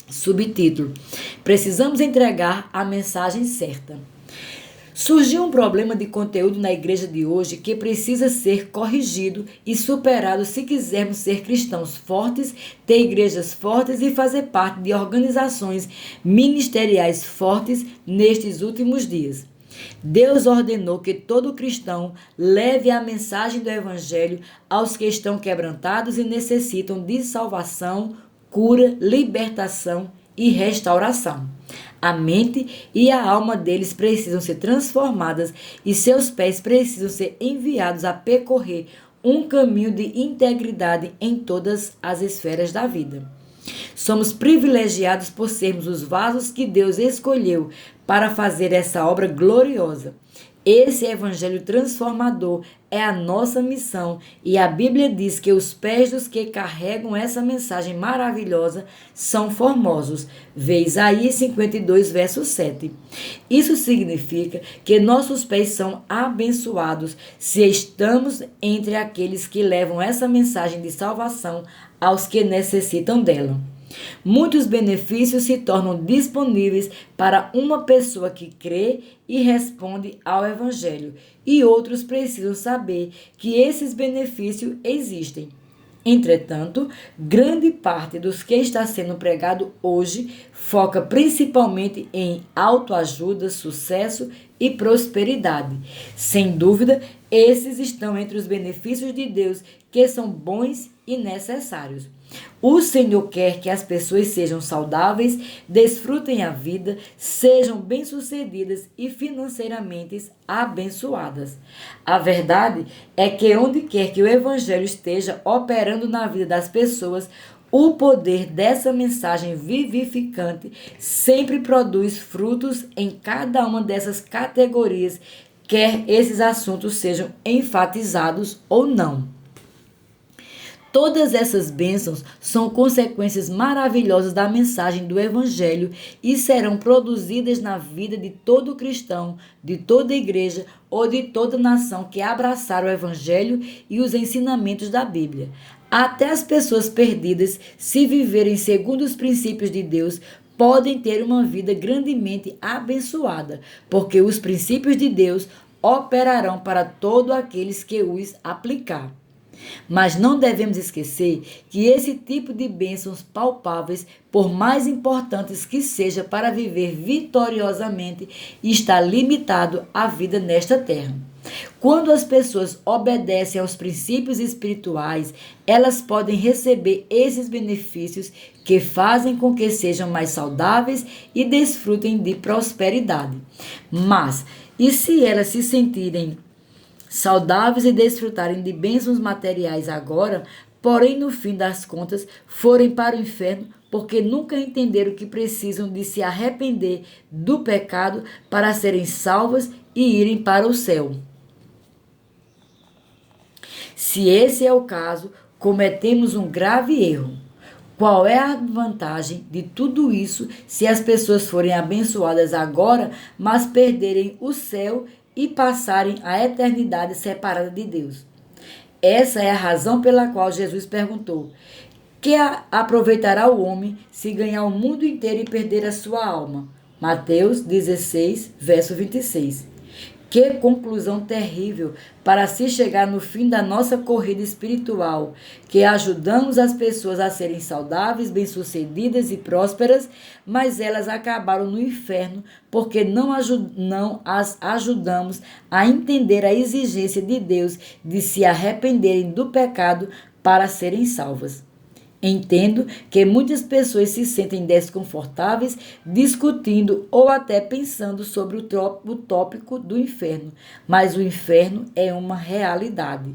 Subtítulo: Precisamos entregar a mensagem certa. Surgiu um problema de conteúdo na igreja de hoje que precisa ser corrigido e superado se quisermos ser cristãos fortes, ter igrejas fortes e fazer parte de organizações ministeriais fortes nestes últimos dias. Deus ordenou que todo cristão leve a mensagem do Evangelho aos que estão quebrantados e necessitam de salvação, cura, libertação e restauração. A mente e a alma deles precisam ser transformadas e seus pés precisam ser enviados a percorrer um caminho de integridade em todas as esferas da vida. Somos privilegiados por sermos os vasos que Deus escolheu para fazer essa obra gloriosa. Esse evangelho transformador é a nossa missão e a Bíblia diz que os pés dos que carregam essa mensagem maravilhosa são formosos. Vê Isaías 52, verso 7. Isso significa que nossos pés são abençoados se estamos entre aqueles que levam essa mensagem de salvação aos que necessitam dela. Muitos benefícios se tornam disponíveis para uma pessoa que crê e responde ao Evangelho, e outros precisam saber que esses benefícios existem. Entretanto, grande parte dos que está sendo pregado hoje foca principalmente em autoajuda, sucesso e prosperidade. Sem dúvida, esses estão entre os benefícios de Deus que são bons e necessários. O Senhor quer que as pessoas sejam saudáveis, desfrutem a vida, sejam bem-sucedidas e financeiramente abençoadas. A verdade é que onde quer que o Evangelho esteja operando na vida das pessoas, o poder dessa mensagem vivificante sempre produz frutos em cada uma dessas categorias, quer esses assuntos sejam enfatizados ou não. Todas essas bênçãos são consequências maravilhosas da mensagem do Evangelho e serão produzidas na vida de todo cristão, de toda igreja ou de toda nação que abraçar o Evangelho e os ensinamentos da Bíblia. Até as pessoas perdidas, se viverem segundo os princípios de Deus, podem ter uma vida grandemente abençoada, porque os princípios de Deus operarão para todos aqueles que os aplicar. Mas não devemos esquecer que esse tipo de bênçãos palpáveis, por mais importantes que seja para viver vitoriosamente, está limitado à vida nesta terra. Quando as pessoas obedecem aos princípios espirituais, elas podem receber esses benefícios que fazem com que sejam mais saudáveis e desfrutem de prosperidade. Mas, e se elas se sentirem saudáveis e desfrutarem de bênçãos materiais agora, porém no fim das contas forem para o inferno porque nunca entenderam que precisam de se arrepender do pecado para serem salvas e irem para o céu? Se esse é o caso, cometemos um grave erro. Qual é a vantagem de tudo isso se as pessoas forem abençoadas agora, mas perderem o céu e passarem a eternidade separada de Deus? Essa é a razão pela qual Jesus perguntou: que aproveitará o homem se ganhar o mundo inteiro e perder a sua alma? Mateus 16, verso 26. Que conclusão terrível para se chegar no fim da nossa corrida espiritual, que ajudamos as pessoas a serem saudáveis, bem-sucedidas e prósperas, mas elas acabaram no inferno porque não as ajudamos a entender a exigência de Deus de se arrependerem do pecado para serem salvas. Entendo que muitas pessoas se sentem desconfortáveis discutindo ou até pensando sobre o tópico do inferno, mas o inferno é uma realidade,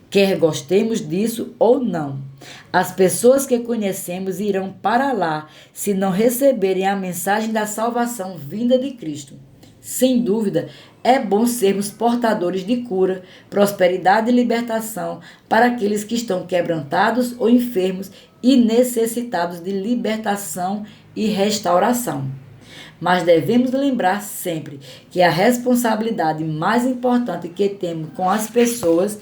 quer gostemos disso ou não. As pessoas que conhecemos irão para lá se não receberem a mensagem da salvação vinda de Cristo. Sem dúvida, é bom sermos portadores de cura, prosperidade e libertação para aqueles que estão quebrantados ou enfermos e necessitados de libertação e restauração. Mas devemos lembrar sempre que a responsabilidade mais importante que temos com as pessoas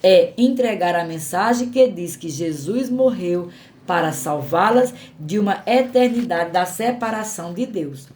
é entregar a mensagem que diz que Jesus morreu para salvá-las de uma eternidade da separação de Deus.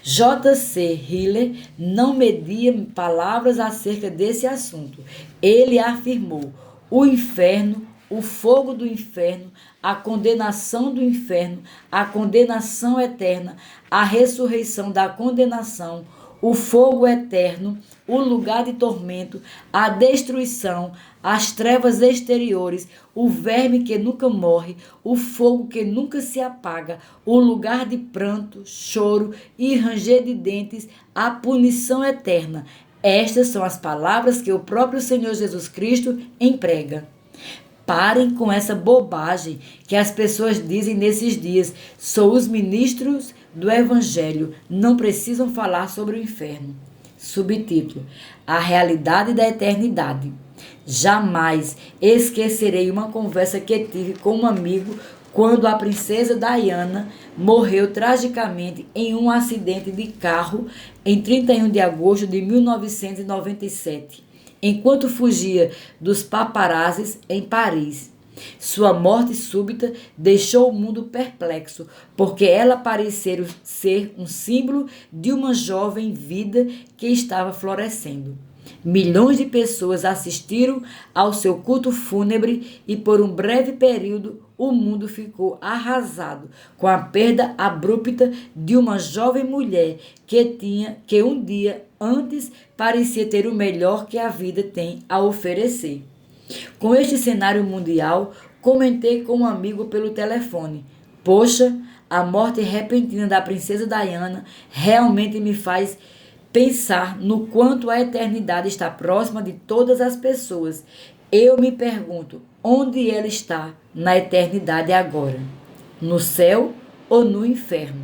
J.C. Hiller não media palavras acerca desse assunto. Ele afirmou: o inferno, o fogo do inferno, a condenação do inferno, a condenação eterna, a ressurreição da condenação, o fogo eterno, o lugar de tormento, a destruição, as trevas exteriores, o verme que nunca morre, o fogo que nunca se apaga, o lugar de pranto, choro e ranger de dentes, a punição eterna. Estas são as palavras que o próprio Senhor Jesus Cristo emprega. Parem com essa bobagem que as pessoas dizem nesses dias. Sou os ministros do Evangelho, não precisam falar sobre o inferno. Subtítulo: A realidade da eternidade. Jamais esquecerei uma conversa que tive com um amigo quando a princesa Diana morreu tragicamente em um acidente de carro em 31 de agosto de 1997. Enquanto fugia dos paparazzis em Paris. Sua morte súbita deixou o mundo perplexo, porque ela parecia ser um símbolo de uma jovem vida que estava florescendo. Milhões de pessoas assistiram ao seu culto fúnebre e por um breve período o mundo ficou arrasado com a perda abrupta de uma jovem mulher que um dia antes parecia ter o melhor que a vida tem a oferecer. Com este cenário mundial, comentei com um amigo pelo telefone: "Poxa, a morte repentina da princesa Diana realmente me faz pensar no quanto a eternidade está próxima de todas as pessoas. Eu me pergunto, onde ela está na eternidade agora? No céu ou no inferno?"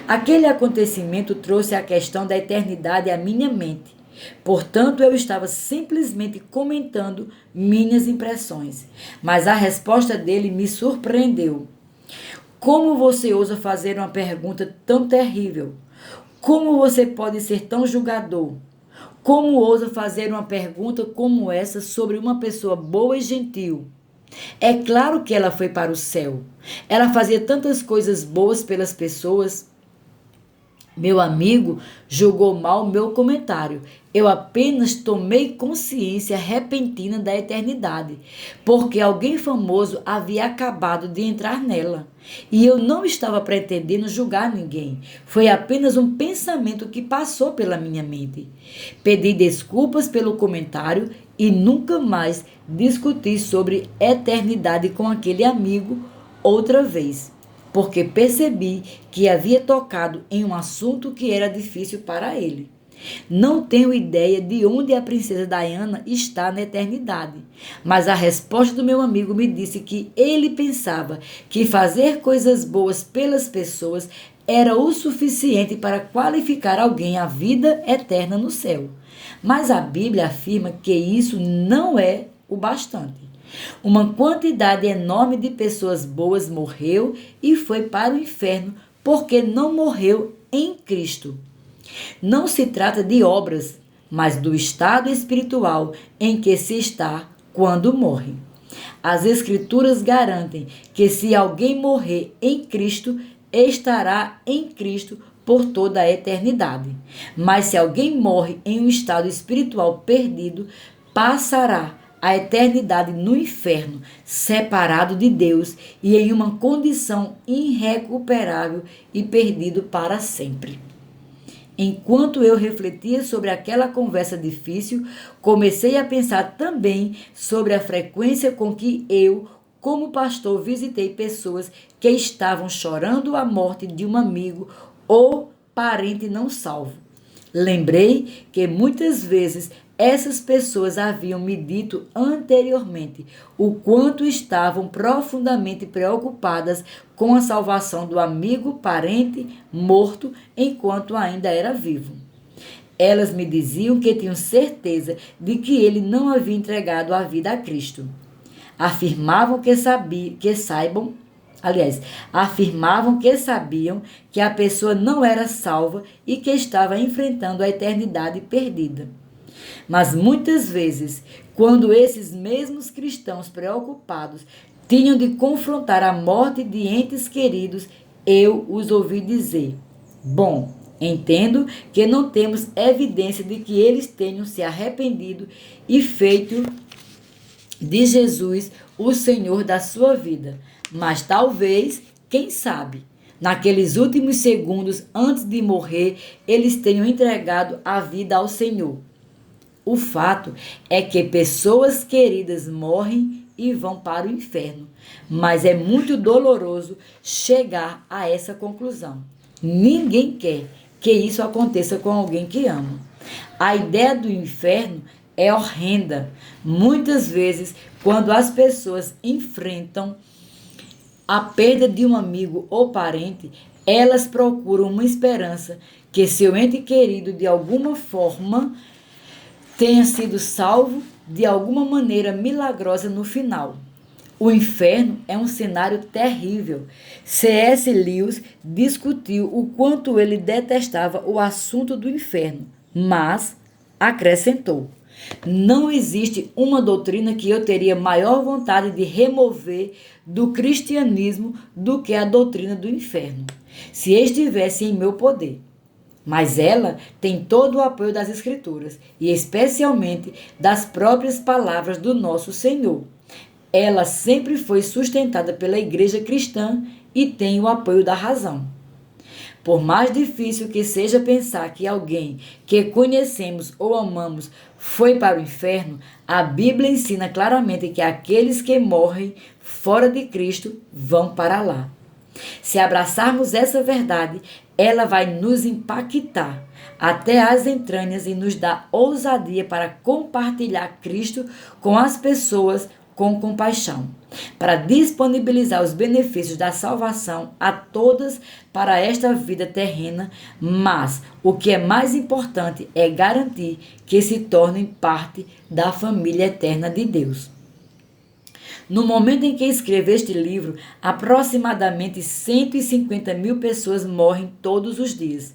Aquele acontecimento trouxe a questão da eternidade à minha mente. Portanto, eu estava simplesmente comentando minhas impressões. Mas a resposta dele me surpreendeu. "Como você ousa fazer uma pergunta tão terrível? Como você pode ser tão julgador? Como ousa fazer uma pergunta como essa sobre uma pessoa boa e gentil? É claro que ela foi para o céu. Ela fazia tantas coisas boas pelas pessoas." Meu amigo julgou mal meu comentário. Eu apenas tomei consciência repentina da eternidade, porque alguém famoso havia acabado de entrar nela. E eu não estava pretendendo julgar ninguém. Foi apenas um pensamento que passou pela minha mente. Pedi desculpas pelo comentário e nunca mais discuti sobre eternidade com aquele amigo outra vez, porque percebi que havia tocado em um assunto que era difícil para ele. Não tenho ideia de onde a princesa Diana está na eternidade, mas a resposta do meu amigo me disse que ele pensava que fazer coisas boas pelas pessoas era o suficiente para qualificar alguém à vida eterna no céu. Mas a Bíblia afirma que isso não é o bastante. Uma quantidade enorme de pessoas boas morreu e foi para o inferno porque não morreu em Cristo. Não se trata de obras, mas do estado espiritual em que se está quando morre. As Escrituras garantem que se alguém morrer em Cristo, estará em Cristo por toda a eternidade. Mas se alguém morre em um estado espiritual perdido, passará a eternidade no inferno, separado de Deus e em uma condição irrecuperável e perdido para sempre. Enquanto eu refletia sobre aquela conversa difícil, comecei a pensar também sobre a frequência com que eu, como pastor, visitei pessoas que estavam chorando a morte de um amigo ou parente não salvo. Lembrei que muitas vezes essas pessoas haviam me dito anteriormente o quanto estavam profundamente preocupadas com a salvação do amigo, parente, morto enquanto ainda era vivo. Elas me diziam que tinham certeza de que ele não havia entregado a vida a Cristo. Afirmavam que sabiam que a pessoa não era salva e que estava enfrentando a eternidade perdida. Mas muitas vezes, quando esses mesmos cristãos preocupados tinham de confrontar a morte de entes queridos, eu os ouvi dizer: "Bom, entendo que não temos evidência de que eles tenham se arrependido e feito de Jesus o Senhor da sua vida, mas talvez, quem sabe, naqueles últimos segundos antes de morrer, eles tenham entregado a vida ao Senhor." O fato é que pessoas queridas morrem e vão para o inferno, mas é muito doloroso chegar a essa conclusão. Ninguém quer que isso aconteça com alguém que ama. A ideia do inferno é horrenda. Muitas vezes, quando as pessoas enfrentam a perda de um amigo ou parente, elas procuram uma esperança que seu ente querido de alguma forma tenha sido salvo de alguma maneira milagrosa no final. O inferno é um cenário terrível. C.S. Lewis discutiu o quanto ele detestava o assunto do inferno, mas acrescentou: "Não existe uma doutrina que eu teria maior vontade de remover do cristianismo do que a doutrina do inferno, se estivesse em meu poder. mas ela tem todo o apoio das Escrituras e especialmente das próprias palavras do nosso Senhor. Ela sempre foi sustentada pela igreja cristã e tem o apoio da razão. Por mais difícil que seja pensar que alguém que conhecemos ou amamos foi para o inferno, a Bíblia ensina claramente que aqueles que morrem fora de Cristo vão para lá. Se abraçarmos essa verdade, ela vai nos impactar até as entranhas e nos dar ousadia para compartilhar Cristo com as pessoas com compaixão, para disponibilizar os benefícios da salvação a todas para esta vida terrena, mas o que é mais importante é garantir que se tornem parte da família eterna de Deus. No momento em que escrevo este livro, aproximadamente 150 mil pessoas morrem todos os dias.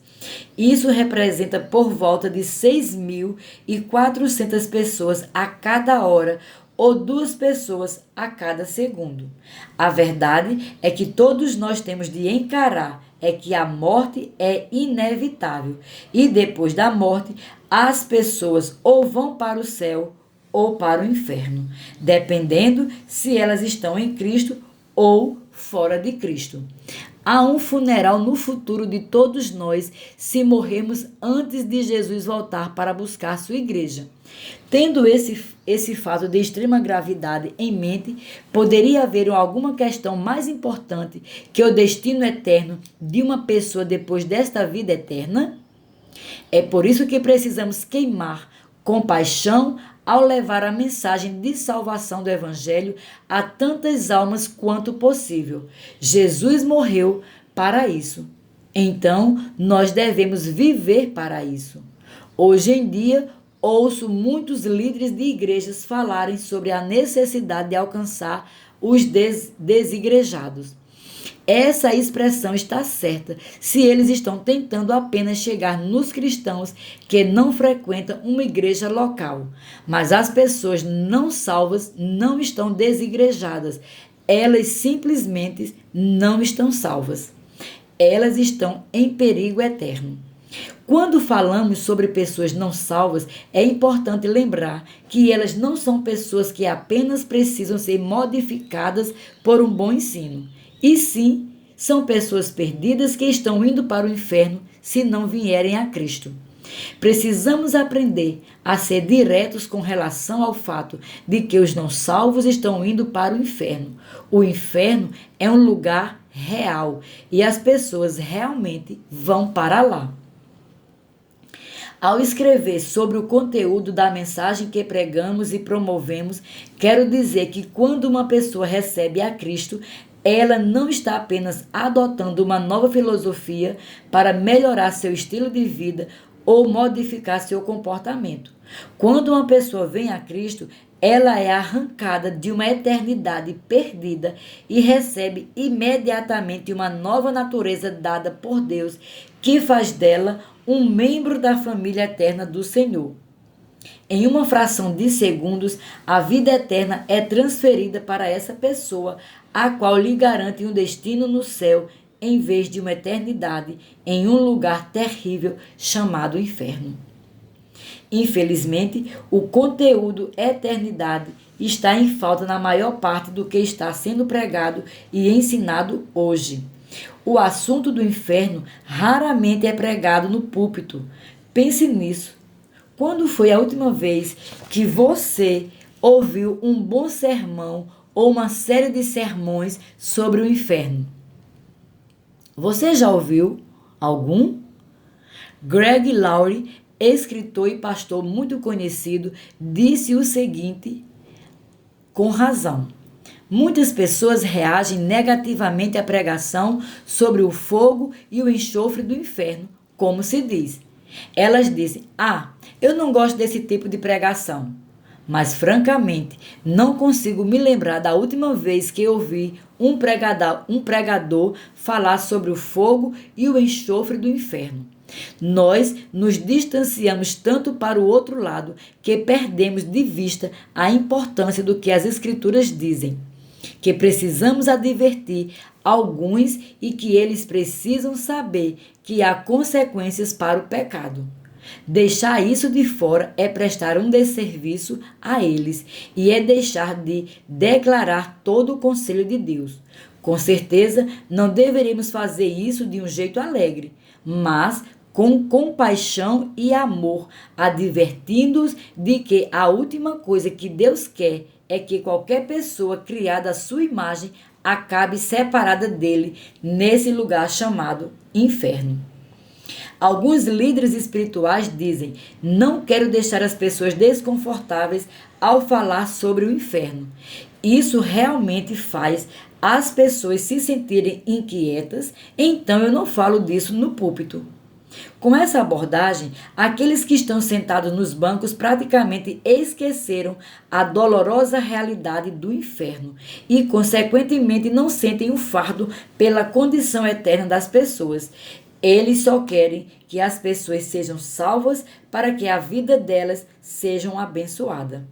Isso representa por volta de 6.400 pessoas a cada hora, ou 2 pessoas a cada segundo. A verdade é que todos nós temos de encarar é que a morte é inevitável e depois da morte as pessoas ou vão para o céu ou para o inferno, dependendo se elas estão em Cristo ou fora de Cristo. Há um funeral no futuro de todos nós se morrermos antes de Jesus voltar para buscar sua igreja. Tendo esse fato de extrema gravidade em mente, poderia haver alguma questão mais importante que o destino eterno de uma pessoa depois desta vida eterna? É por isso que precisamos queimar com paixão ao levar a mensagem de salvação do Evangelho a tantas almas quanto possível. Jesus morreu para isso. Então, nós devemos viver para isso. Hoje em dia, ouço muitos líderes de igrejas falarem sobre a necessidade de alcançar os desigrejados. Essa expressão está certa se eles estão tentando apenas chegar nos cristãos que não frequentam uma igreja local. Mas as pessoas não salvas não estão desigrejadas. Elas simplesmente não estão salvas. Elas estão em perigo eterno. Quando falamos sobre pessoas não salvas, é importante lembrar que elas não são pessoas que apenas precisam ser modificadas por um bom ensino. E sim, são pessoas perdidas que estão indo para o inferno se não vierem a Cristo. Precisamos aprender a ser diretos com relação ao fato de que os não salvos estão indo para o inferno. O inferno é um lugar real e as pessoas realmente vão para lá. Ao escrever sobre o conteúdo da mensagem que pregamos e promovemos, quero dizer que quando uma pessoa recebe a Cristo, ela não está apenas adotando uma nova filosofia para melhorar seu estilo de vida ou modificar seu comportamento. Quando uma pessoa vem a Cristo, ela é arrancada de uma eternidade perdida e recebe imediatamente uma nova natureza dada por Deus, que faz dela um membro da família eterna do Senhor. Em uma fração de segundos, a vida eterna é transferida para essa pessoa, a qual lhe garante um destino no céu, em vez de uma eternidade em um lugar terrível chamado inferno. Infelizmente, o conteúdo eternidade está em falta na maior parte do que está sendo pregado e ensinado hoje. O assunto do inferno raramente é pregado no púlpito. Pense nisso. Quando foi a última vez que você ouviu um bom sermão ou uma série de sermões sobre o inferno? Você já ouviu algum? Greg Laurie, escritor e pastor muito conhecido, disse o seguinte, com razão: muitas pessoas reagem negativamente à pregação sobre o fogo e o enxofre do inferno, como se diz. Elas dizem: eu não gosto desse tipo de pregação. Mas, francamente, não consigo me lembrar da última vez que ouvi um pregador falar sobre o fogo e o enxofre do inferno. Nós nos distanciamos tanto para o outro lado que perdemos de vista a importância do que as Escrituras dizem. que precisamos advertir alguns e que eles precisam saber que há consequências para o pecado. Deixar isso de fora é prestar um desserviço a eles e é deixar de declarar todo o conselho de Deus. Com certeza, não deveríamos fazer isso de um jeito alegre, mas com compaixão e amor, advertindo-os de que a última coisa que Deus quer é que qualquer pessoa criada à sua imagem acabe separada dele nesse lugar chamado inferno. Alguns líderes espirituais dizem: não quero deixar as pessoas desconfortáveis ao falar sobre o inferno. Isso realmente faz as pessoas se sentirem inquietas, então eu não falo disso no púlpito. Com essa abordagem, aqueles que estão sentados nos bancos praticamente esqueceram a dolorosa realidade do inferno e, consequentemente, não sentem o fardo pela condição eterna das pessoas. Eles só querem que as pessoas sejam salvas para que a vida delas seja abençoada.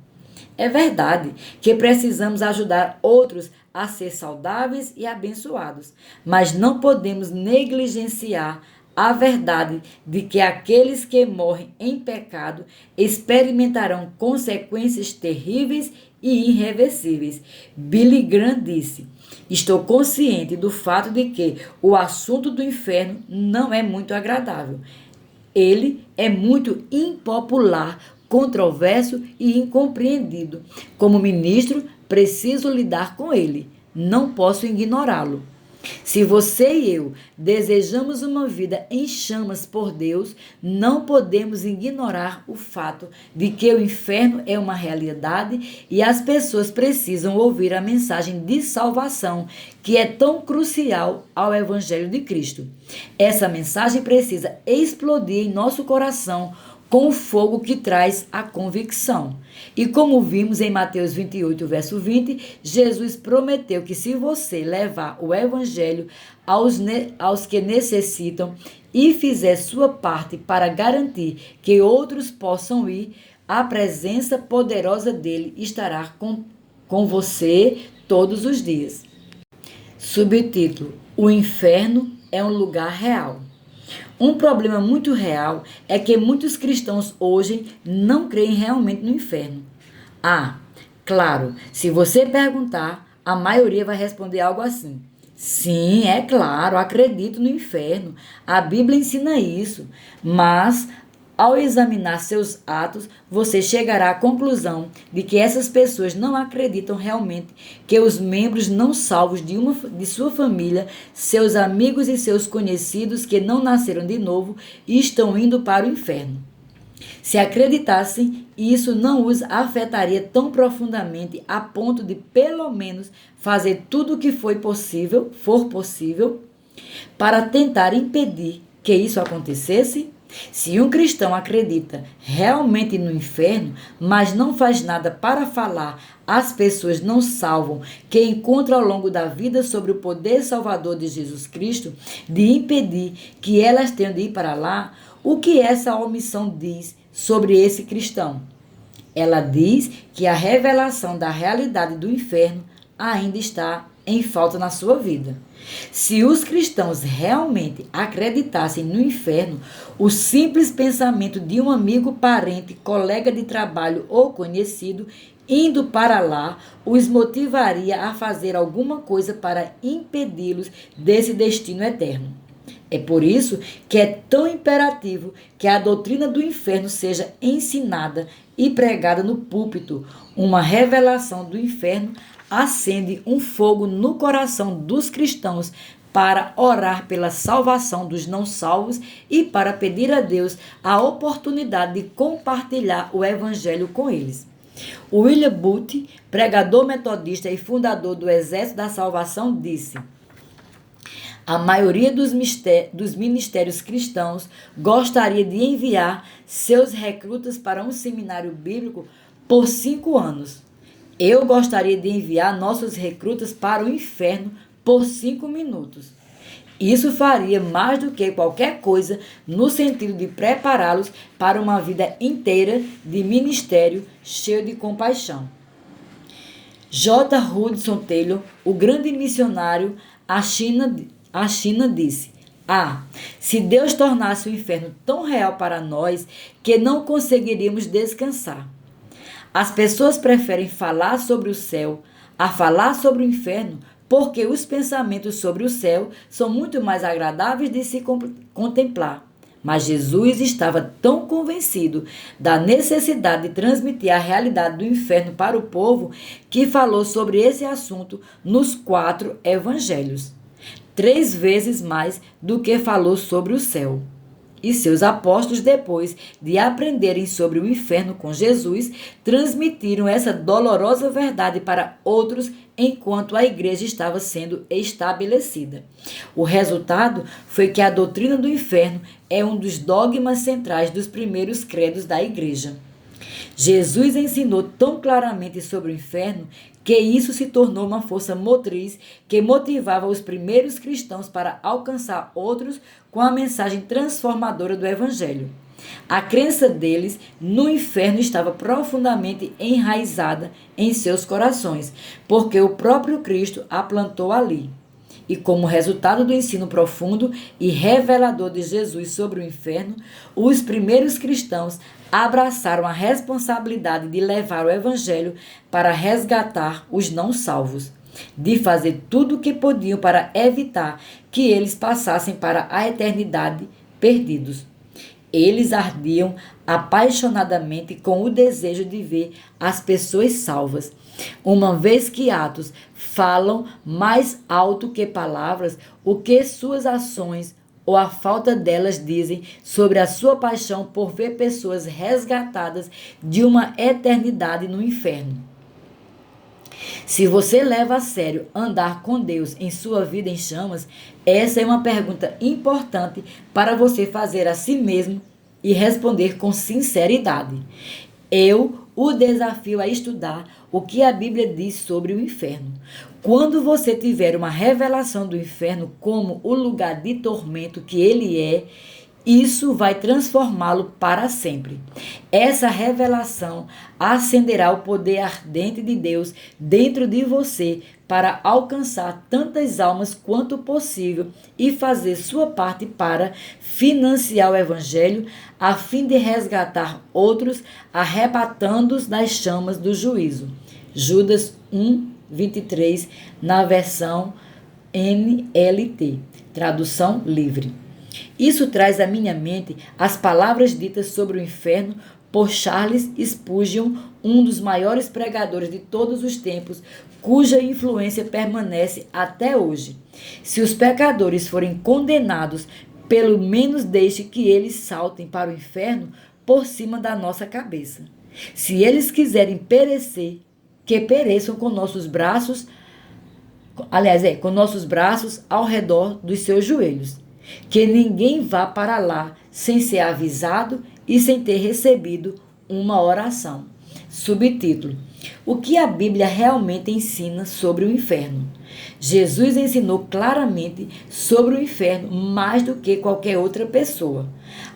É verdade que precisamos ajudar outros a ser saudáveis e abençoados, mas não podemos negligenciar a verdade de que aqueles que morrem em pecado experimentarão consequências terríveis e irreversíveis. Billy Graham disse: estou consciente do fato de que o assunto do inferno não é muito agradável. Ele é muito impopular, controverso e incompreendido. Como ministro, preciso lidar com ele. Não posso ignorá-lo. Se você e eu desejamos uma vida em chamas por Deus, não podemos ignorar o fato de que o inferno é uma realidade e as pessoas precisam ouvir a mensagem de salvação, que é tão crucial ao Evangelho de Cristo. Essa mensagem precisa explodir em nosso coração com o fogo que traz a convicção. E como vimos em Mateus 28, verso 20, Jesus prometeu que se você levar o evangelho aos que necessitam e fizer sua parte para garantir que outros possam ir, a presença poderosa dele estará com você todos os dias. Subtítulo: O inferno é um lugar real. Um problema muito real é que muitos cristãos hoje não creem realmente no inferno. Claro, se você perguntar, a maioria vai responder algo assim: sim, é claro, acredito no inferno. A Bíblia ensina isso. Mas, ao examinar seus atos, você chegará à conclusão de que essas pessoas não acreditam realmente que os membros não salvos de sua família, seus amigos e seus conhecidos que não nasceram de novo, estão indo para o inferno. Se acreditassem, isso não os afetaria tão profundamente a ponto de, pelo menos, fazer tudo o que for possível, para tentar impedir que isso acontecesse. Se um cristão acredita realmente no inferno, mas não faz nada para falar às pessoas não salvas que encontra ao longo da vida sobre o poder salvador de Jesus Cristo, de impedir que elas tenham de ir para lá, o que essa omissão diz sobre esse cristão? Ela diz que a revelação da realidade do inferno ainda está em falta na sua vida. Se os cristãos realmente acreditassem no inferno, o simples pensamento de um amigo, parente, colega de trabalho ou conhecido indo para lá os motivaria a fazer alguma coisa para impedi-los desse destino eterno. É por isso que é tão imperativo que a doutrina do inferno seja ensinada e pregada no púlpito. Uma revelação do inferno acende um fogo no coração dos cristãos para orar pela salvação dos não salvos e para pedir a Deus a oportunidade de compartilhar o evangelho com eles. William Booth, pregador metodista e fundador do Exército da Salvação, disse: a maioria dos ministérios cristãos gostaria de enviar seus recrutas para um seminário bíblico por 5 anos. Eu gostaria de enviar nossos recrutas para o inferno por 5 minutos. Isso faria mais do que qualquer coisa no sentido de prepará-los para uma vida inteira de ministério cheio de compaixão. J. Hudson Taylor, o grande missionário à China disse: se Deus tornasse o inferno tão real para nós que não conseguiríamos descansar. As pessoas preferem falar sobre o céu a falar sobre o inferno porque os pensamentos sobre o céu são muito mais agradáveis de se contemplar. Mas Jesus estava tão convencido da necessidade de transmitir a realidade do inferno para o povo que falou sobre esse assunto nos 4 evangelhos, 3 vezes mais do que falou sobre o céu. E seus apóstolos, depois de aprenderem sobre o inferno com Jesus, transmitiram essa dolorosa verdade para outros enquanto a igreja estava sendo estabelecida. O resultado foi que a doutrina do inferno é um dos dogmas centrais dos primeiros credos da igreja. Jesus ensinou tão claramente sobre o inferno que isso se tornou uma força motriz que motivava os primeiros cristãos para alcançar outros com a mensagem transformadora do Evangelho. A crença deles no inferno estava profundamente enraizada em seus corações, porque o próprio Cristo a plantou ali. E como resultado do ensino profundo e revelador de Jesus sobre o inferno, os primeiros cristãos abraçaram a responsabilidade de levar o evangelho para resgatar os não salvos, de fazer tudo o que podiam para evitar que eles passassem para a eternidade perdidos. Eles ardiam apaixonadamente com o desejo de ver as pessoas salvas. Uma vez que atos falam mais alto que palavras, o que suas ações ou a falta delas dizem sobre a sua paixão por ver pessoas resgatadas de uma eternidade no inferno. Se você leva a sério andar com Deus em sua vida em chamas, essa é uma pergunta importante para você fazer a si mesmo e responder com sinceridade. Eu o desafio a estudar o que a Bíblia diz sobre o inferno. Quando você tiver uma revelação do inferno como o lugar de tormento que ele é, isso vai transformá-lo para sempre. Essa revelação acenderá o poder ardente de Deus dentro de você para alcançar tantas almas quanto possível e fazer sua parte para financiar o Evangelho a fim de resgatar outros, arrebatando-os das chamas do juízo. Judas 1:23, na versão NLT, tradução livre. Isso traz à minha mente as palavras ditas sobre o inferno por Charles Spurgeon, um dos maiores pregadores de todos os tempos, cuja influência permanece até hoje. Se os pecadores forem condenados, pelo menos deixe que eles saltem para o inferno por cima da nossa cabeça. Se eles quiserem perecer, que pereçam com nossos braços, com nossos braços ao redor dos seus joelhos. Que ninguém vá para lá sem ser avisado e sem ter recebido uma oração. Subtítulo: O que a Bíblia realmente ensina sobre o inferno? Jesus ensinou claramente sobre o inferno mais do que qualquer outra pessoa.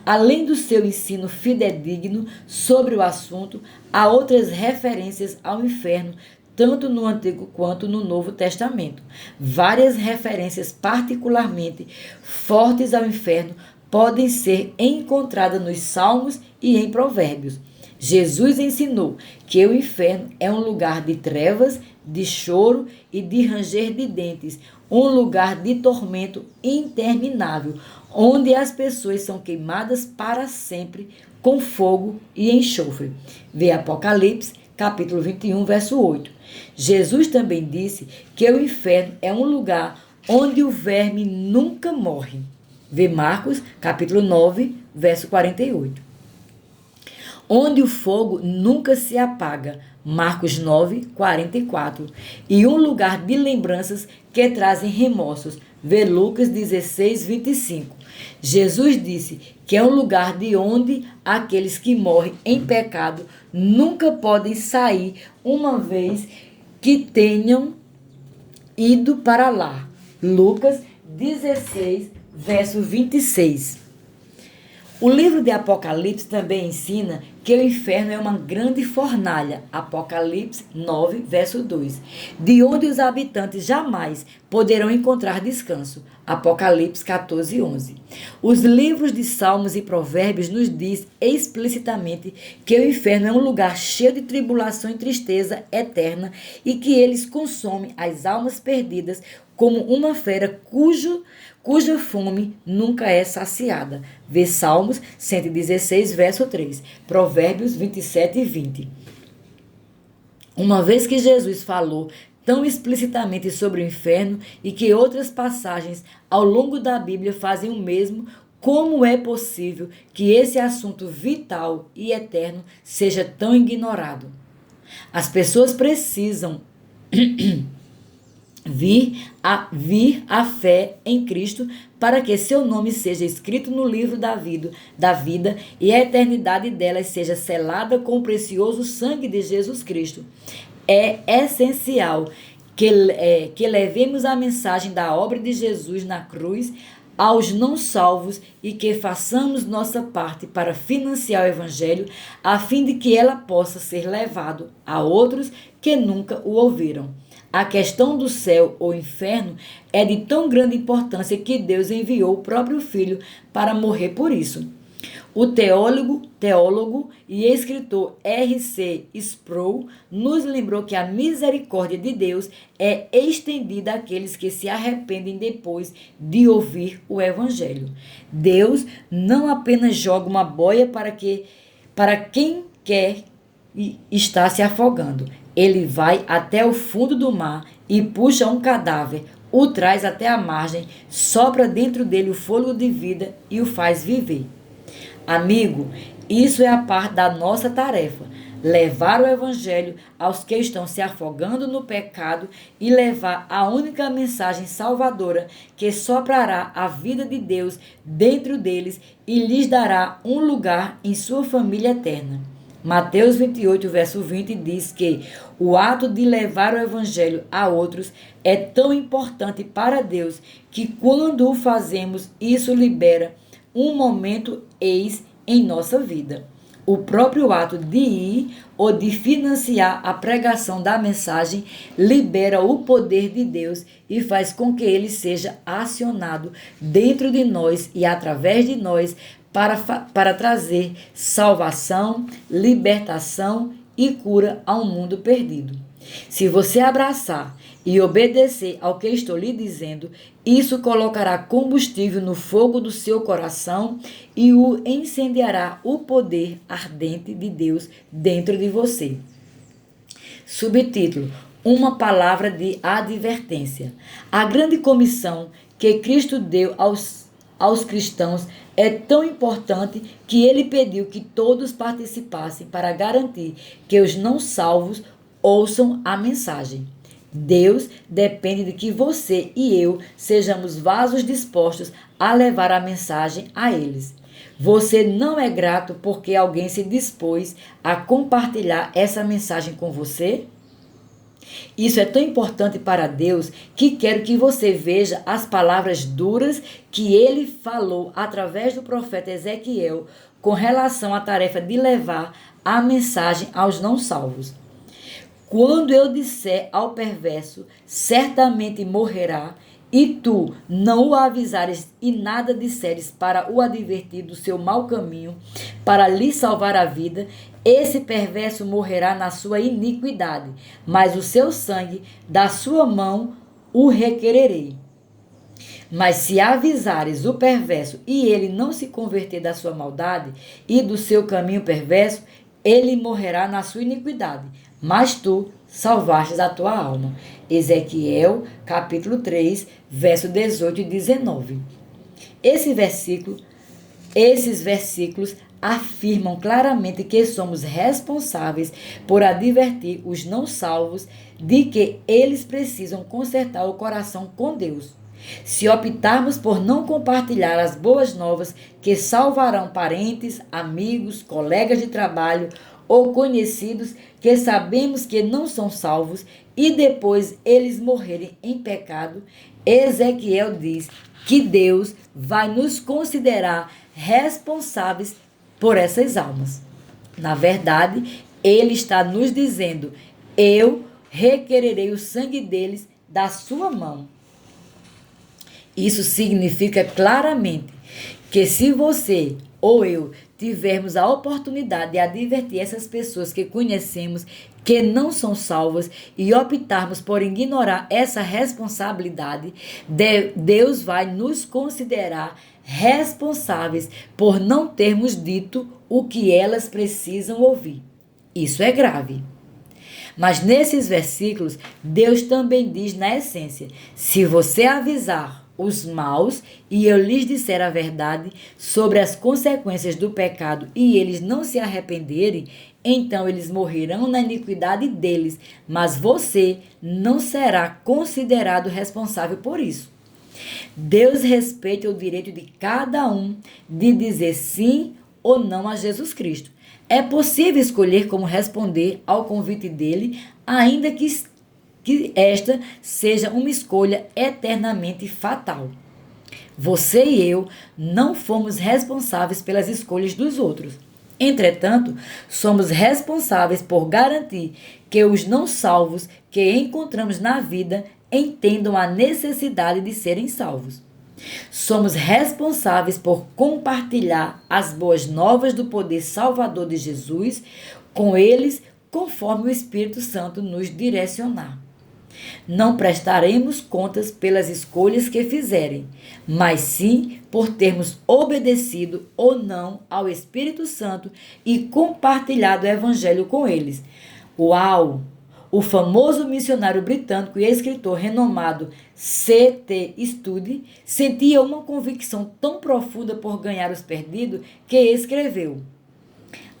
Além do seu ensino fidedigno sobre o assunto, há outras referências ao inferno tanto no Antigo quanto no Novo Testamento. Várias referências particularmente fortes ao inferno podem ser encontradas nos Salmos e em Provérbios. Jesus ensinou que o inferno é um lugar de trevas, de choro e de ranger de dentes, um lugar de tormento interminável, onde as pessoas são queimadas para sempre com fogo e enxofre. Vê Apocalipse, capítulo 21, verso 8. Jesus também disse que o inferno é um lugar onde o verme nunca morre. Vê Marcos, capítulo 9, verso 48. Onde o fogo nunca se apaga. Marcos 9, 44. E um lugar de lembranças que trazem remorsos. Vê Lucas 16, 25. Jesus disse que é um lugar de onde aqueles que morrem em pecado nunca podem sair uma vez que tenham ido para lá. Lucas 16, verso 26. O livro de Apocalipse também ensina que o inferno é uma grande fornalha, Apocalipse 9, verso 2, de onde os habitantes jamais poderão encontrar descanso, Apocalipse 14, 11. Os livros de Salmos e Provérbios nos diz explicitamente que o inferno é um lugar cheio de tribulação e tristeza eterna e que eles consomem as almas perdidas como uma fera cuja fome nunca é saciada. Vê Salmos 116, verso 3, Provérbios 27 e 20. Uma vez que Jesus falou tão explicitamente sobre o inferno e que outras passagens ao longo da Bíblia fazem o mesmo, como é possível que esse assunto vital e eterno seja tão ignorado? As pessoas precisam vir à fé em Cristo para que seu nome seja escrito no livro da vida e a eternidade delas seja selada com o precioso sangue de Jesus Cristo. É essencial que levemos a mensagem da obra de Jesus na cruz aos não salvos e que façamos nossa parte para financiar o Evangelho, a fim de que ela possa ser levado a outros que nunca o ouviram. A questão do céu ou inferno é de tão grande importância que Deus enviou o próprio Filho para morrer por isso. O teólogo e escritor R.C. Sproul nos lembrou que a misericórdia de Deus é estendida àqueles que se arrependem depois de ouvir o Evangelho. Deus não apenas joga uma boia para quem quer estar se afogando. Ele vai até o fundo do mar e puxa um cadáver, o traz até a margem, sopra dentro dele o fôlego de vida e o faz viver. Amigo, isso é a parte da nossa tarefa, levar o Evangelho aos que estão se afogando no pecado e levar a única mensagem salvadora que soprará a vida de Deus dentro deles e lhes dará um lugar em sua família eterna. Mateus 28, verso 20 diz que o ato de levar o Evangelho a outros é tão importante para Deus que quando o fazemos, isso libera um momento ex em nossa vida. O próprio ato de ir ou de financiar a pregação da mensagem libera o poder de Deus e faz com que ele seja acionado dentro de nós e através de nós para trazer salvação, libertação e cura ao mundo perdido. Se você abraçar e obedecer ao que estou lhe dizendo, isso colocará combustível no fogo do seu coração e o incendiará o poder ardente de Deus dentro de você. Subtítulo: uma palavra de advertência. A grande comissão que Cristo deu aos cristãos é tão importante que ele pediu que todos participassem para garantir que os não salvos ouçam a mensagem. Deus depende de que você e eu sejamos vasos dispostos a levar a mensagem a eles. Você não é grato porque alguém se dispôs a compartilhar essa mensagem com você? Isso é tão importante para Deus que quero que você veja as palavras duras que ele falou através do profeta Ezequiel com relação à tarefa de levar a mensagem aos não salvos. Quando eu disser ao perverso, certamente morrerá, e tu não o avisares e nada disseres para o advertir do seu mau caminho, para lhe salvar a vida, esse perverso morrerá na sua iniquidade, mas o seu sangue da sua mão o requererei. Mas se avisares o perverso e ele não se converter da sua maldade e do seu caminho perverso, ele morrerá na sua iniquidade, mas tu salvastes a tua alma. Ezequiel, capítulo 3, verso 18 e 19. Esses versículos afirmam claramente que somos responsáveis por advertir os não salvos de que eles precisam consertar o coração com Deus. Se optarmos por não compartilhar as boas novas que salvarão parentes, amigos, colegas de trabalho ou conhecidos que sabemos que não são salvos e depois eles morrerem em pecado, Ezequiel diz que Deus vai nos considerar responsáveis por essas almas. Na verdade, ele está nos dizendo: eu requererei o sangue deles da sua mão. Isso significa claramente que se você ou eu tivermos a oportunidade de advertir essas pessoas que conhecemos que não são salvas e optarmos por ignorar essa responsabilidade, Deus vai nos considerar responsáveis por não termos dito o que elas precisam ouvir. Isso é grave. Mas nesses versículos, Deus também diz na essência: se você avisar os maus e eu lhes disser a verdade sobre as consequências do pecado e eles não se arrependerem, então eles morrerão na iniquidade deles, mas você não será considerado responsável por isso. Deus respeita o direito de cada um de dizer sim ou não a Jesus Cristo. É possível escolher como responder ao convite dele, ainda que esta seja uma escolha eternamente fatal. Você e eu não fomos responsáveis pelas escolhas dos outros. Entretanto, somos responsáveis por garantir que os não salvos que encontramos na vida entendam a necessidade de serem salvos. Somos responsáveis por compartilhar as boas novas do poder salvador de Jesus com eles, conforme o Espírito Santo nos direcionar. Não prestaremos contas pelas escolhas que fizerem, mas sim por termos obedecido ou não ao Espírito Santo e compartilhado o Evangelho com eles. Uau! O famoso missionário britânico e escritor renomado C.T. Studd sentia uma convicção tão profunda por ganhar os perdidos que escreveu: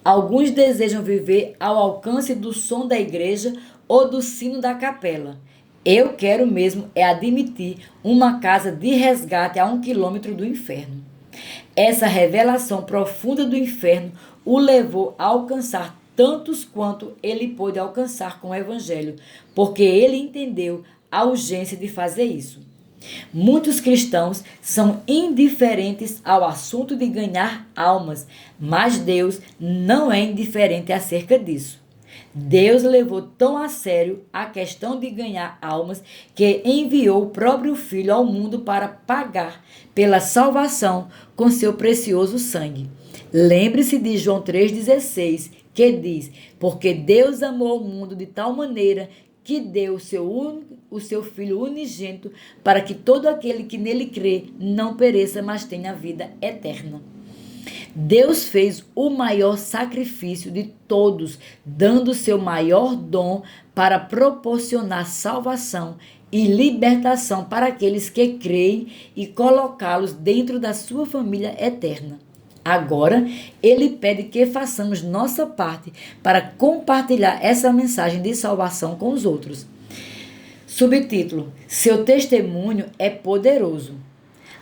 alguns desejam viver ao alcance do som da igreja ou do sino da capela. Eu quero mesmo é admitir uma casa de resgate a 1 quilômetro do inferno. Essa revelação profunda do inferno o levou a alcançar tantos quanto ele pôde alcançar com o Evangelho, porque ele entendeu a urgência de fazer isso. Muitos cristãos são indiferentes ao assunto de ganhar almas, mas Deus não é indiferente acerca disso. Deus levou tão a sério a questão de ganhar almas que enviou o próprio Filho ao mundo para pagar pela salvação com seu precioso sangue. Lembre-se de João 3,16, que diz: porque Deus amou o mundo de tal maneira que deu o seu Filho unigênito para que todo aquele que nele crê não pereça, mas tenha vida eterna. Deus fez o maior sacrifício de todos, dando seu maior dom para proporcionar salvação e libertação para aqueles que creem e colocá-los dentro da sua família eterna. Agora, ele pede que façamos nossa parte para compartilhar essa mensagem de salvação com os outros. Subtítulo: seu testemunho é poderoso.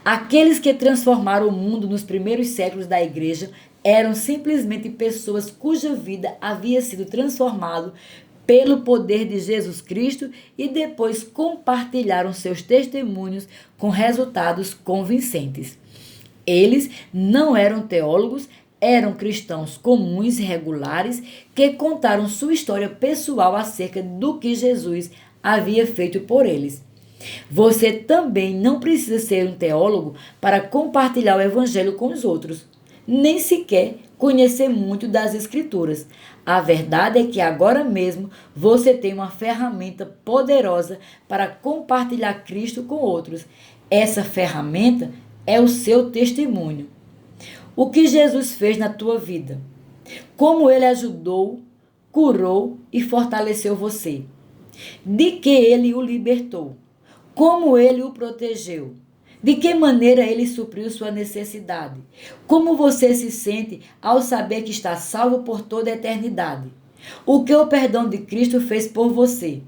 Aqueles que transformaram o mundo nos primeiros séculos da igreja eram simplesmente pessoas cuja vida havia sido transformada pelo poder de Jesus Cristo e depois compartilharam seus testemunhos com resultados convincentes. Eles não eram teólogos, eram cristãos comuns e regulares que contaram sua história pessoal acerca do que Jesus havia feito por eles. Você também não precisa ser um teólogo para compartilhar o Evangelho com os outros, nem sequer conhecer muito das Escrituras. A verdade é que agora mesmo você tem uma ferramenta poderosa para compartilhar Cristo com outros. Essa ferramenta é o seu testemunho. O que Jesus fez na tua vida? Como ele ajudou, curou e fortaleceu você? De que ele o libertou? Como ele o protegeu? De que maneira ele supriu sua necessidade? Como você se sente ao saber que está salvo por toda a eternidade? O que o perdão de Cristo fez por você?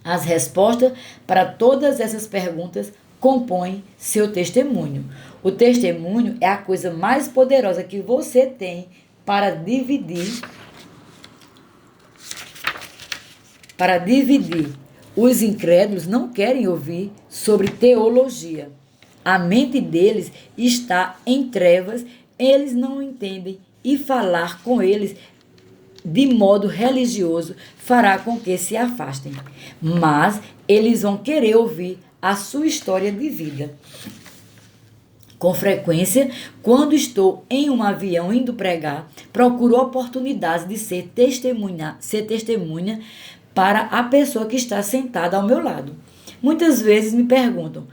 As respostas para todas essas perguntas compõem seu testemunho. O testemunho é a coisa mais poderosa que você tem para dividir Os incrédulos não querem ouvir sobre teologia. A mente deles está em trevas, eles não entendem e falar com eles de modo religioso fará com que se afastem. Mas eles vão querer ouvir a sua história de vida. Com frequência, quando estou em um avião indo pregar, procuro oportunidades de ser testemunha para a pessoa que está sentada ao meu lado. Muitas vezes me perguntam: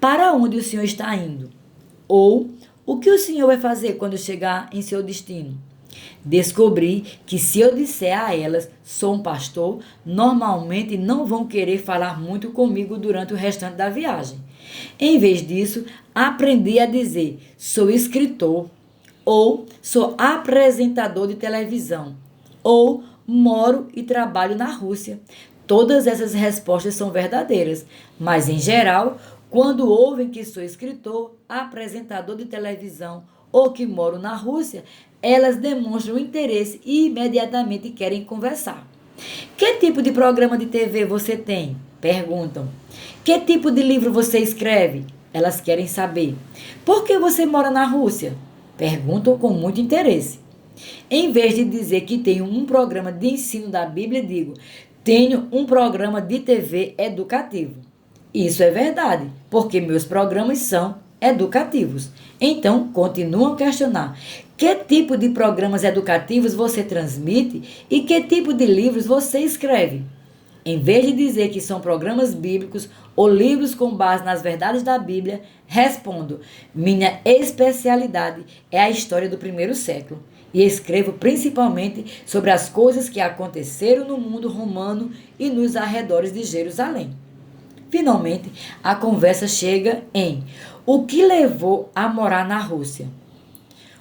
para onde o senhor está indo? Ou o que o senhor vai fazer quando chegar em seu destino? Descobri que se eu disser a elas sou um pastor, normalmente não vão querer falar muito comigo durante o restante da viagem. Em vez disso, aprendi a dizer sou escritor, ou sou apresentador de televisão, ou moro e trabalho na Rússia. Todas essas respostas são verdadeiras, mas em geral, quando ouvem que sou escritor, apresentador de televisão ou que moro na Rússia, elas demonstram interesse e imediatamente querem conversar. Que tipo de programa de TV você tem? Perguntam. Que tipo de livro você escreve? Elas querem saber. Por que você mora na Rússia? Perguntam com muito interesse. Em vez de dizer que tenho um programa de ensino da Bíblia, digo: tenho um programa de TV educativo. Isso é verdade, porque meus programas são educativos. Então, continuam a questionar: que tipo de programas educativos você transmite e que tipo de livros você escreve? Em vez de dizer que são programas bíblicos ou livros com base nas verdades da Bíblia, respondo: minha especialidade é a história do primeiro século e escrevo principalmente sobre as coisas que aconteceram no mundo romano e nos arredores de Jerusalém. Finalmente, a conversa chega em: o que levou a morar na Rússia?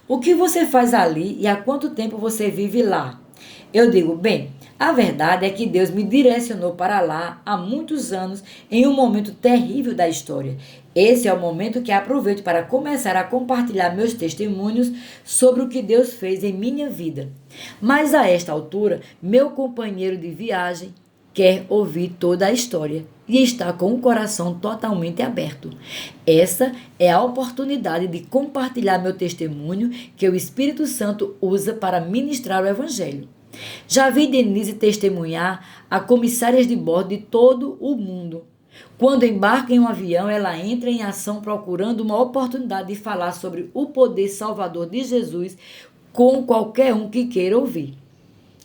O que você faz ali e há quanto tempo você vive lá? Eu digo: bem, a verdade é que Deus me direcionou para lá há muitos anos em um momento terrível da história. Esse é o momento que aproveito para começar a compartilhar meus testemunhos sobre o que Deus fez em minha vida. Mas a esta altura, meu companheiro de viagem quer ouvir toda a história e está com o coração totalmente aberto. Essa é a oportunidade de compartilhar meu testemunho que o Espírito Santo usa para ministrar o Evangelho. Já vi Denise testemunhar a comissárias de bordo de todo o mundo. Quando embarca em um avião, ela entra em ação procurando uma oportunidade de falar sobre o poder salvador de Jesus com qualquer um que queira ouvir.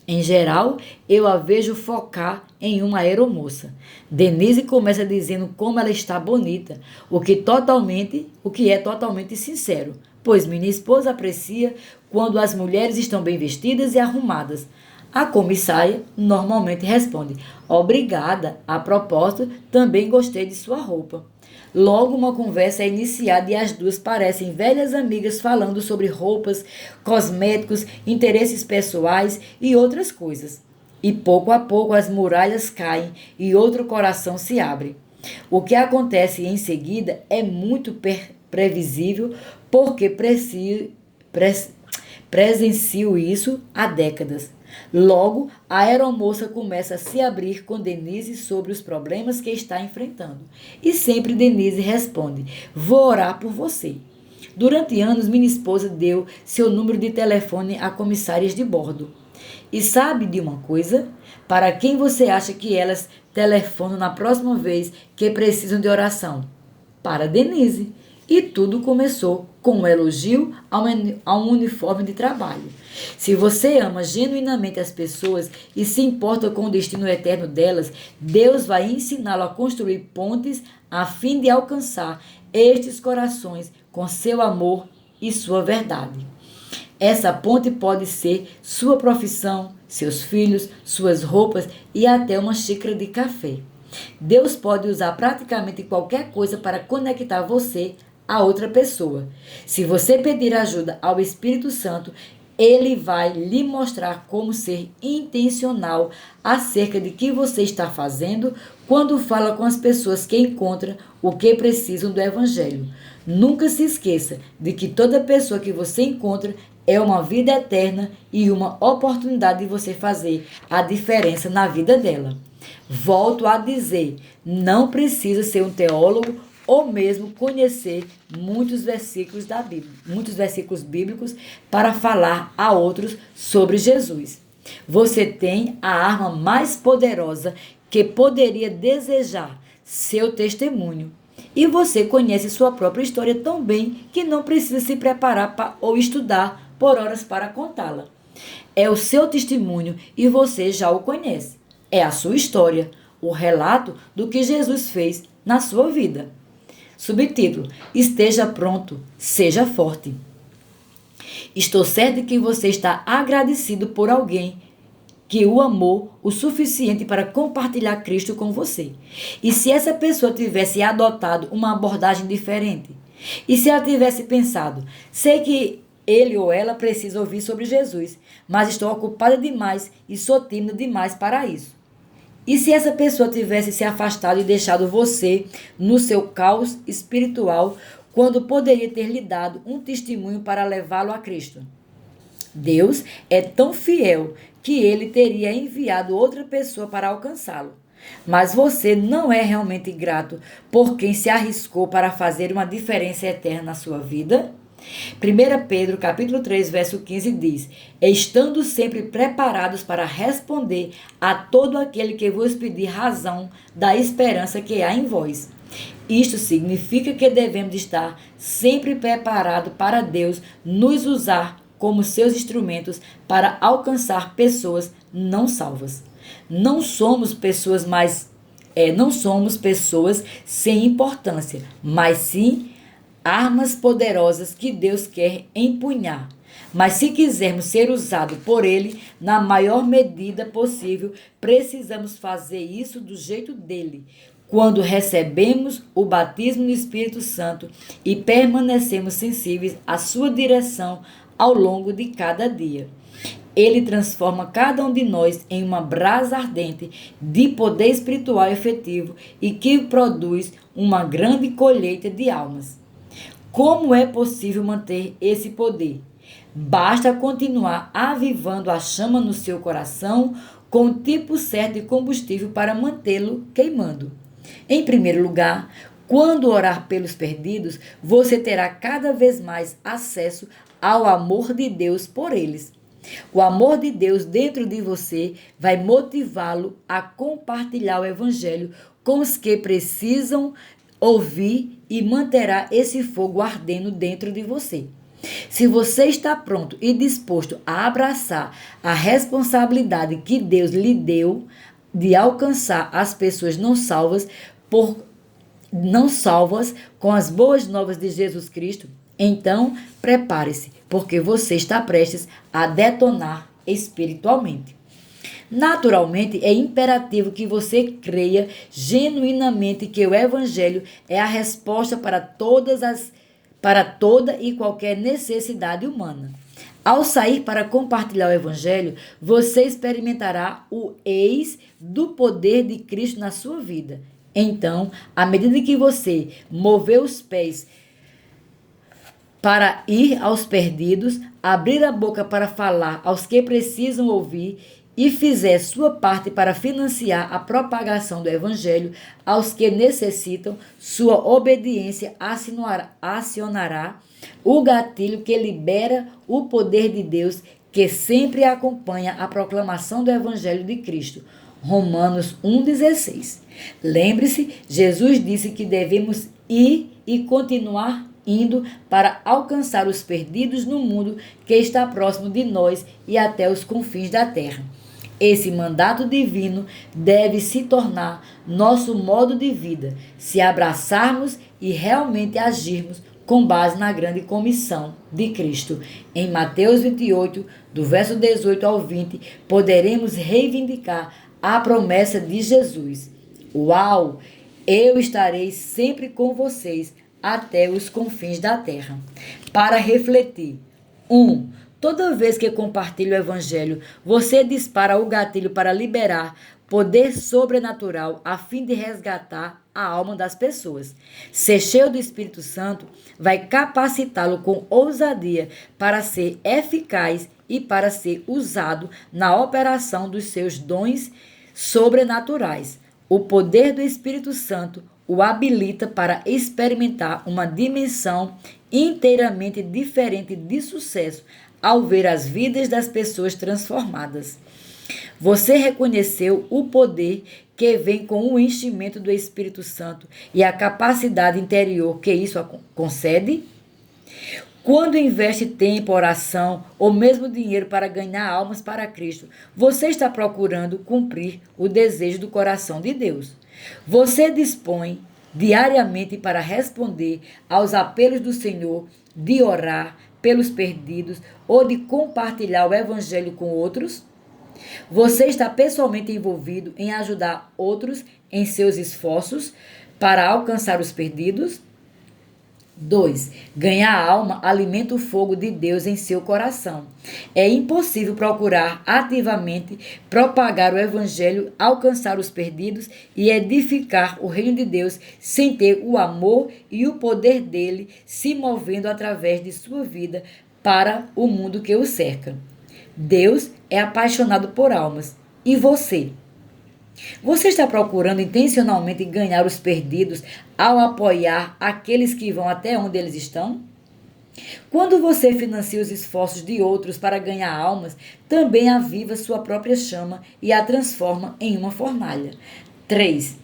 Em geral, eu a vejo focar em uma aeromoça. Denise começa dizendo como ela está bonita, o que é totalmente sincero, pois minha esposa aprecia quando as mulheres estão bem vestidas e arrumadas. A comissária normalmente responde: obrigada, a propósito, também gostei de sua roupa. Logo uma conversa é iniciada e as duas parecem velhas amigas falando sobre roupas, cosméticos, interesses pessoais e outras coisas. E pouco a pouco as muralhas caem e outro coração se abre. O que acontece em seguida é muito previsível porque presencio isso há décadas. Logo, a aeromoça começa a se abrir com Denise sobre os problemas que está enfrentando. E sempre Denise responde: vou orar por você. Durante anos, minha esposa deu seu número de telefone a comissárias de bordo. E sabe de uma coisa? Para quem você acha que elas telefonam na próxima vez que precisam de oração? Para Denise. E tudo começou com um elogio a um uniforme de trabalho. Se você ama genuinamente as pessoas e se importa com o destino eterno delas, Deus vai ensiná-lo a construir pontes a fim de alcançar estes corações com seu amor e sua verdade. Essa ponte pode ser sua profissão, seus filhos, suas roupas e até uma xícara de café. Deus pode usar praticamente qualquer coisa para conectar você a outra pessoa. Se você pedir ajuda ao Espírito Santo, ele vai lhe mostrar como ser intencional acerca de que você está fazendo quando fala com as pessoas que encontram o que precisam do Evangelho. Nunca se esqueça de que toda pessoa que você encontra é uma vida eterna e uma oportunidade de você fazer a diferença na vida dela. Volto a dizer, não precisa ser um teólogo ou mesmo conhecer muitos versículos da Bíblia, muitos versículos bíblicos para falar a outros sobre Jesus. Você tem a arma mais poderosa que poderia desejar, seu testemunho. E você conhece sua própria história tão bem que não precisa se preparar ou estudar por horas para contá-la. É o seu testemunho e você já o conhece. É a sua história, o relato do que Jesus fez na sua vida. Subtítulo: Esteja pronto, seja forte. Estou certo de que você está agradecido por alguém que o amou o suficiente para compartilhar Cristo com você. E se essa pessoa tivesse adotado uma abordagem diferente? E se ela tivesse pensado, sei que ele ou ela precisa ouvir sobre Jesus, mas estou ocupada demais e sou tímida demais para isso? E se essa pessoa tivesse se afastado e deixado você no seu caos espiritual, quando poderia ter lhe dado um testemunho para levá-lo a Cristo? Deus é tão fiel que ele teria enviado outra pessoa para alcançá-lo. Mas você não é realmente grato por quem se arriscou para fazer uma diferença eterna na sua vida? 1 Pedro capítulo 3, verso 15 diz: estando sempre preparados para responder a todo aquele que vos pedir razão da esperança que há em vós. Isto significa que devemos estar sempre preparados para Deus nos usar como seus instrumentos para alcançar pessoas não salvas. Não somos pessoas sem importância, mas sim armas poderosas que Deus quer empunhar. Mas se quisermos ser usados por Ele na maior medida possível, precisamos fazer isso do jeito dele. Quando recebemos o batismo no Espírito Santo e permanecemos sensíveis à sua direção ao longo de cada dia. Ele transforma cada um de nós em uma brasa ardente de poder espiritual efetivo e que produz uma grande colheita de almas. Como é possível manter esse poder? Basta continuar avivando a chama no seu coração com o tipo certo de combustível para mantê-lo queimando. Em primeiro lugar, quando orar pelos perdidos, você terá cada vez mais acesso ao amor de Deus por eles. O amor de Deus dentro de você vai motivá-lo a compartilhar o Evangelho com os que precisam ouvir e manterá esse fogo ardendo dentro de você. Se você está pronto e disposto a abraçar a responsabilidade que Deus lhe deu de alcançar as pessoas não salvas com as boas novas de Jesus Cristo, então prepare-se, porque você está prestes a detonar espiritualmente. Naturalmente, é imperativo que você creia genuinamente que o Evangelho é a resposta para toda e qualquer necessidade humana. Ao sair para compartilhar o Evangelho, você experimentará o eis do poder de Cristo na sua vida. Então, à medida que você mover os pés para ir aos perdidos, abrir a boca para falar aos que precisam ouvir e fizer sua parte para financiar a propagação do Evangelho aos que necessitam, sua obediência acionará o gatilho que libera o poder de Deus que sempre acompanha a proclamação do Evangelho de Cristo. Romanos 1,16. Lembre-se, Jesus disse que devemos ir e continuar indo para alcançar os perdidos no mundo que está próximo de nós e até os confins da terra. Esse mandato divino deve se tornar nosso modo de vida, se abraçarmos e realmente agirmos com base na grande comissão de Cristo. Em Mateus 28, do verso 18 ao 20, poderemos reivindicar a promessa de Jesus. Uau! Eu estarei sempre com vocês até os confins da terra. Para refletir. 1. Toda vez que compartilha o Evangelho, você dispara o gatilho para liberar poder sobrenatural a fim de resgatar a alma das pessoas. Ser cheio do Espírito Santo vai capacitá-lo com ousadia para ser eficaz e para ser usado na operação dos seus dons sobrenaturais. O poder do Espírito Santo o habilita para experimentar uma dimensão inteiramente diferente de sucesso ao ver as vidas das pessoas transformadas. Você reconheceu o poder que vem com o enchimento do Espírito Santo e a capacidade interior que isso concede? Quando investe tempo, oração ou mesmo dinheiro para ganhar almas para Cristo, você está procurando cumprir o desejo do coração de Deus. Você dispõe diariamente para responder aos apelos do Senhor de orar pelos perdidos ou de compartilhar o Evangelho com outros? Você está pessoalmente envolvido em ajudar outros em seus esforços para alcançar os perdidos? 2. Ganhar a alma alimenta o fogo de Deus em seu coração. É impossível procurar ativamente propagar o Evangelho, alcançar os perdidos e edificar o reino de Deus sem ter o amor e o poder dele se movendo através de sua vida para o mundo que o cerca. Deus é apaixonado por almas. E você? Você está procurando intencionalmente ganhar os perdidos ao apoiar aqueles que vão até onde eles estão? Quando você financia os esforços de outros para ganhar almas, também aviva sua própria chama e a transforma em uma fornalha. 3.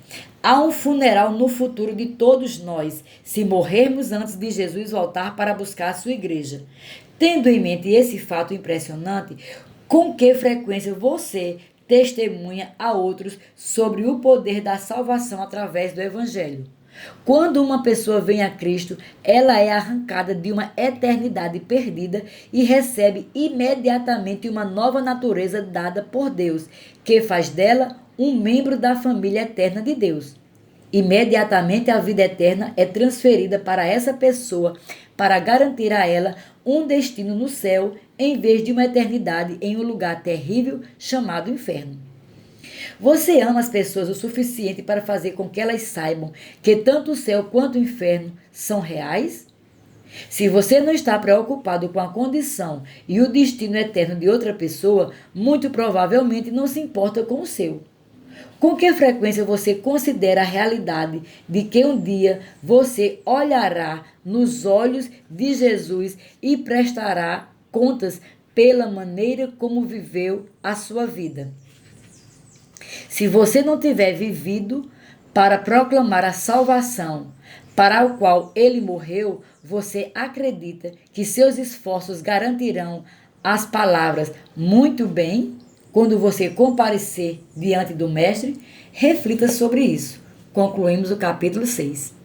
Há um funeral no futuro de todos nós, se morrermos antes de Jesus voltar para buscar a sua igreja. Tendo em mente esse fato impressionante, com que frequência você testemunha a outros sobre o poder da salvação através do Evangelho? Quando uma pessoa vem a Cristo, ela é arrancada de uma eternidade perdida e recebe imediatamente uma nova natureza dada por Deus, que faz dela um membro da família eterna de Deus. Imediatamente a vida eterna é transferida para essa pessoa para garantir a ela um destino no céu em vez de uma eternidade em um lugar terrível chamado inferno. Você ama as pessoas o suficiente para fazer com que elas saibam que tanto o céu quanto o inferno são reais? Se você não está preocupado com a condição e o destino eterno de outra pessoa, muito provavelmente não se importa com o seu. Com que frequência você considera a realidade de que um dia você olhará nos olhos de Jesus e prestará contas pela maneira como viveu a sua vida? Se você não tiver vivido para proclamar a salvação para o qual ele morreu, você acredita que seus esforços garantirão as palavras "muito bem" quando você comparecer diante do Mestre? Reflita sobre isso. Concluímos o capítulo 6.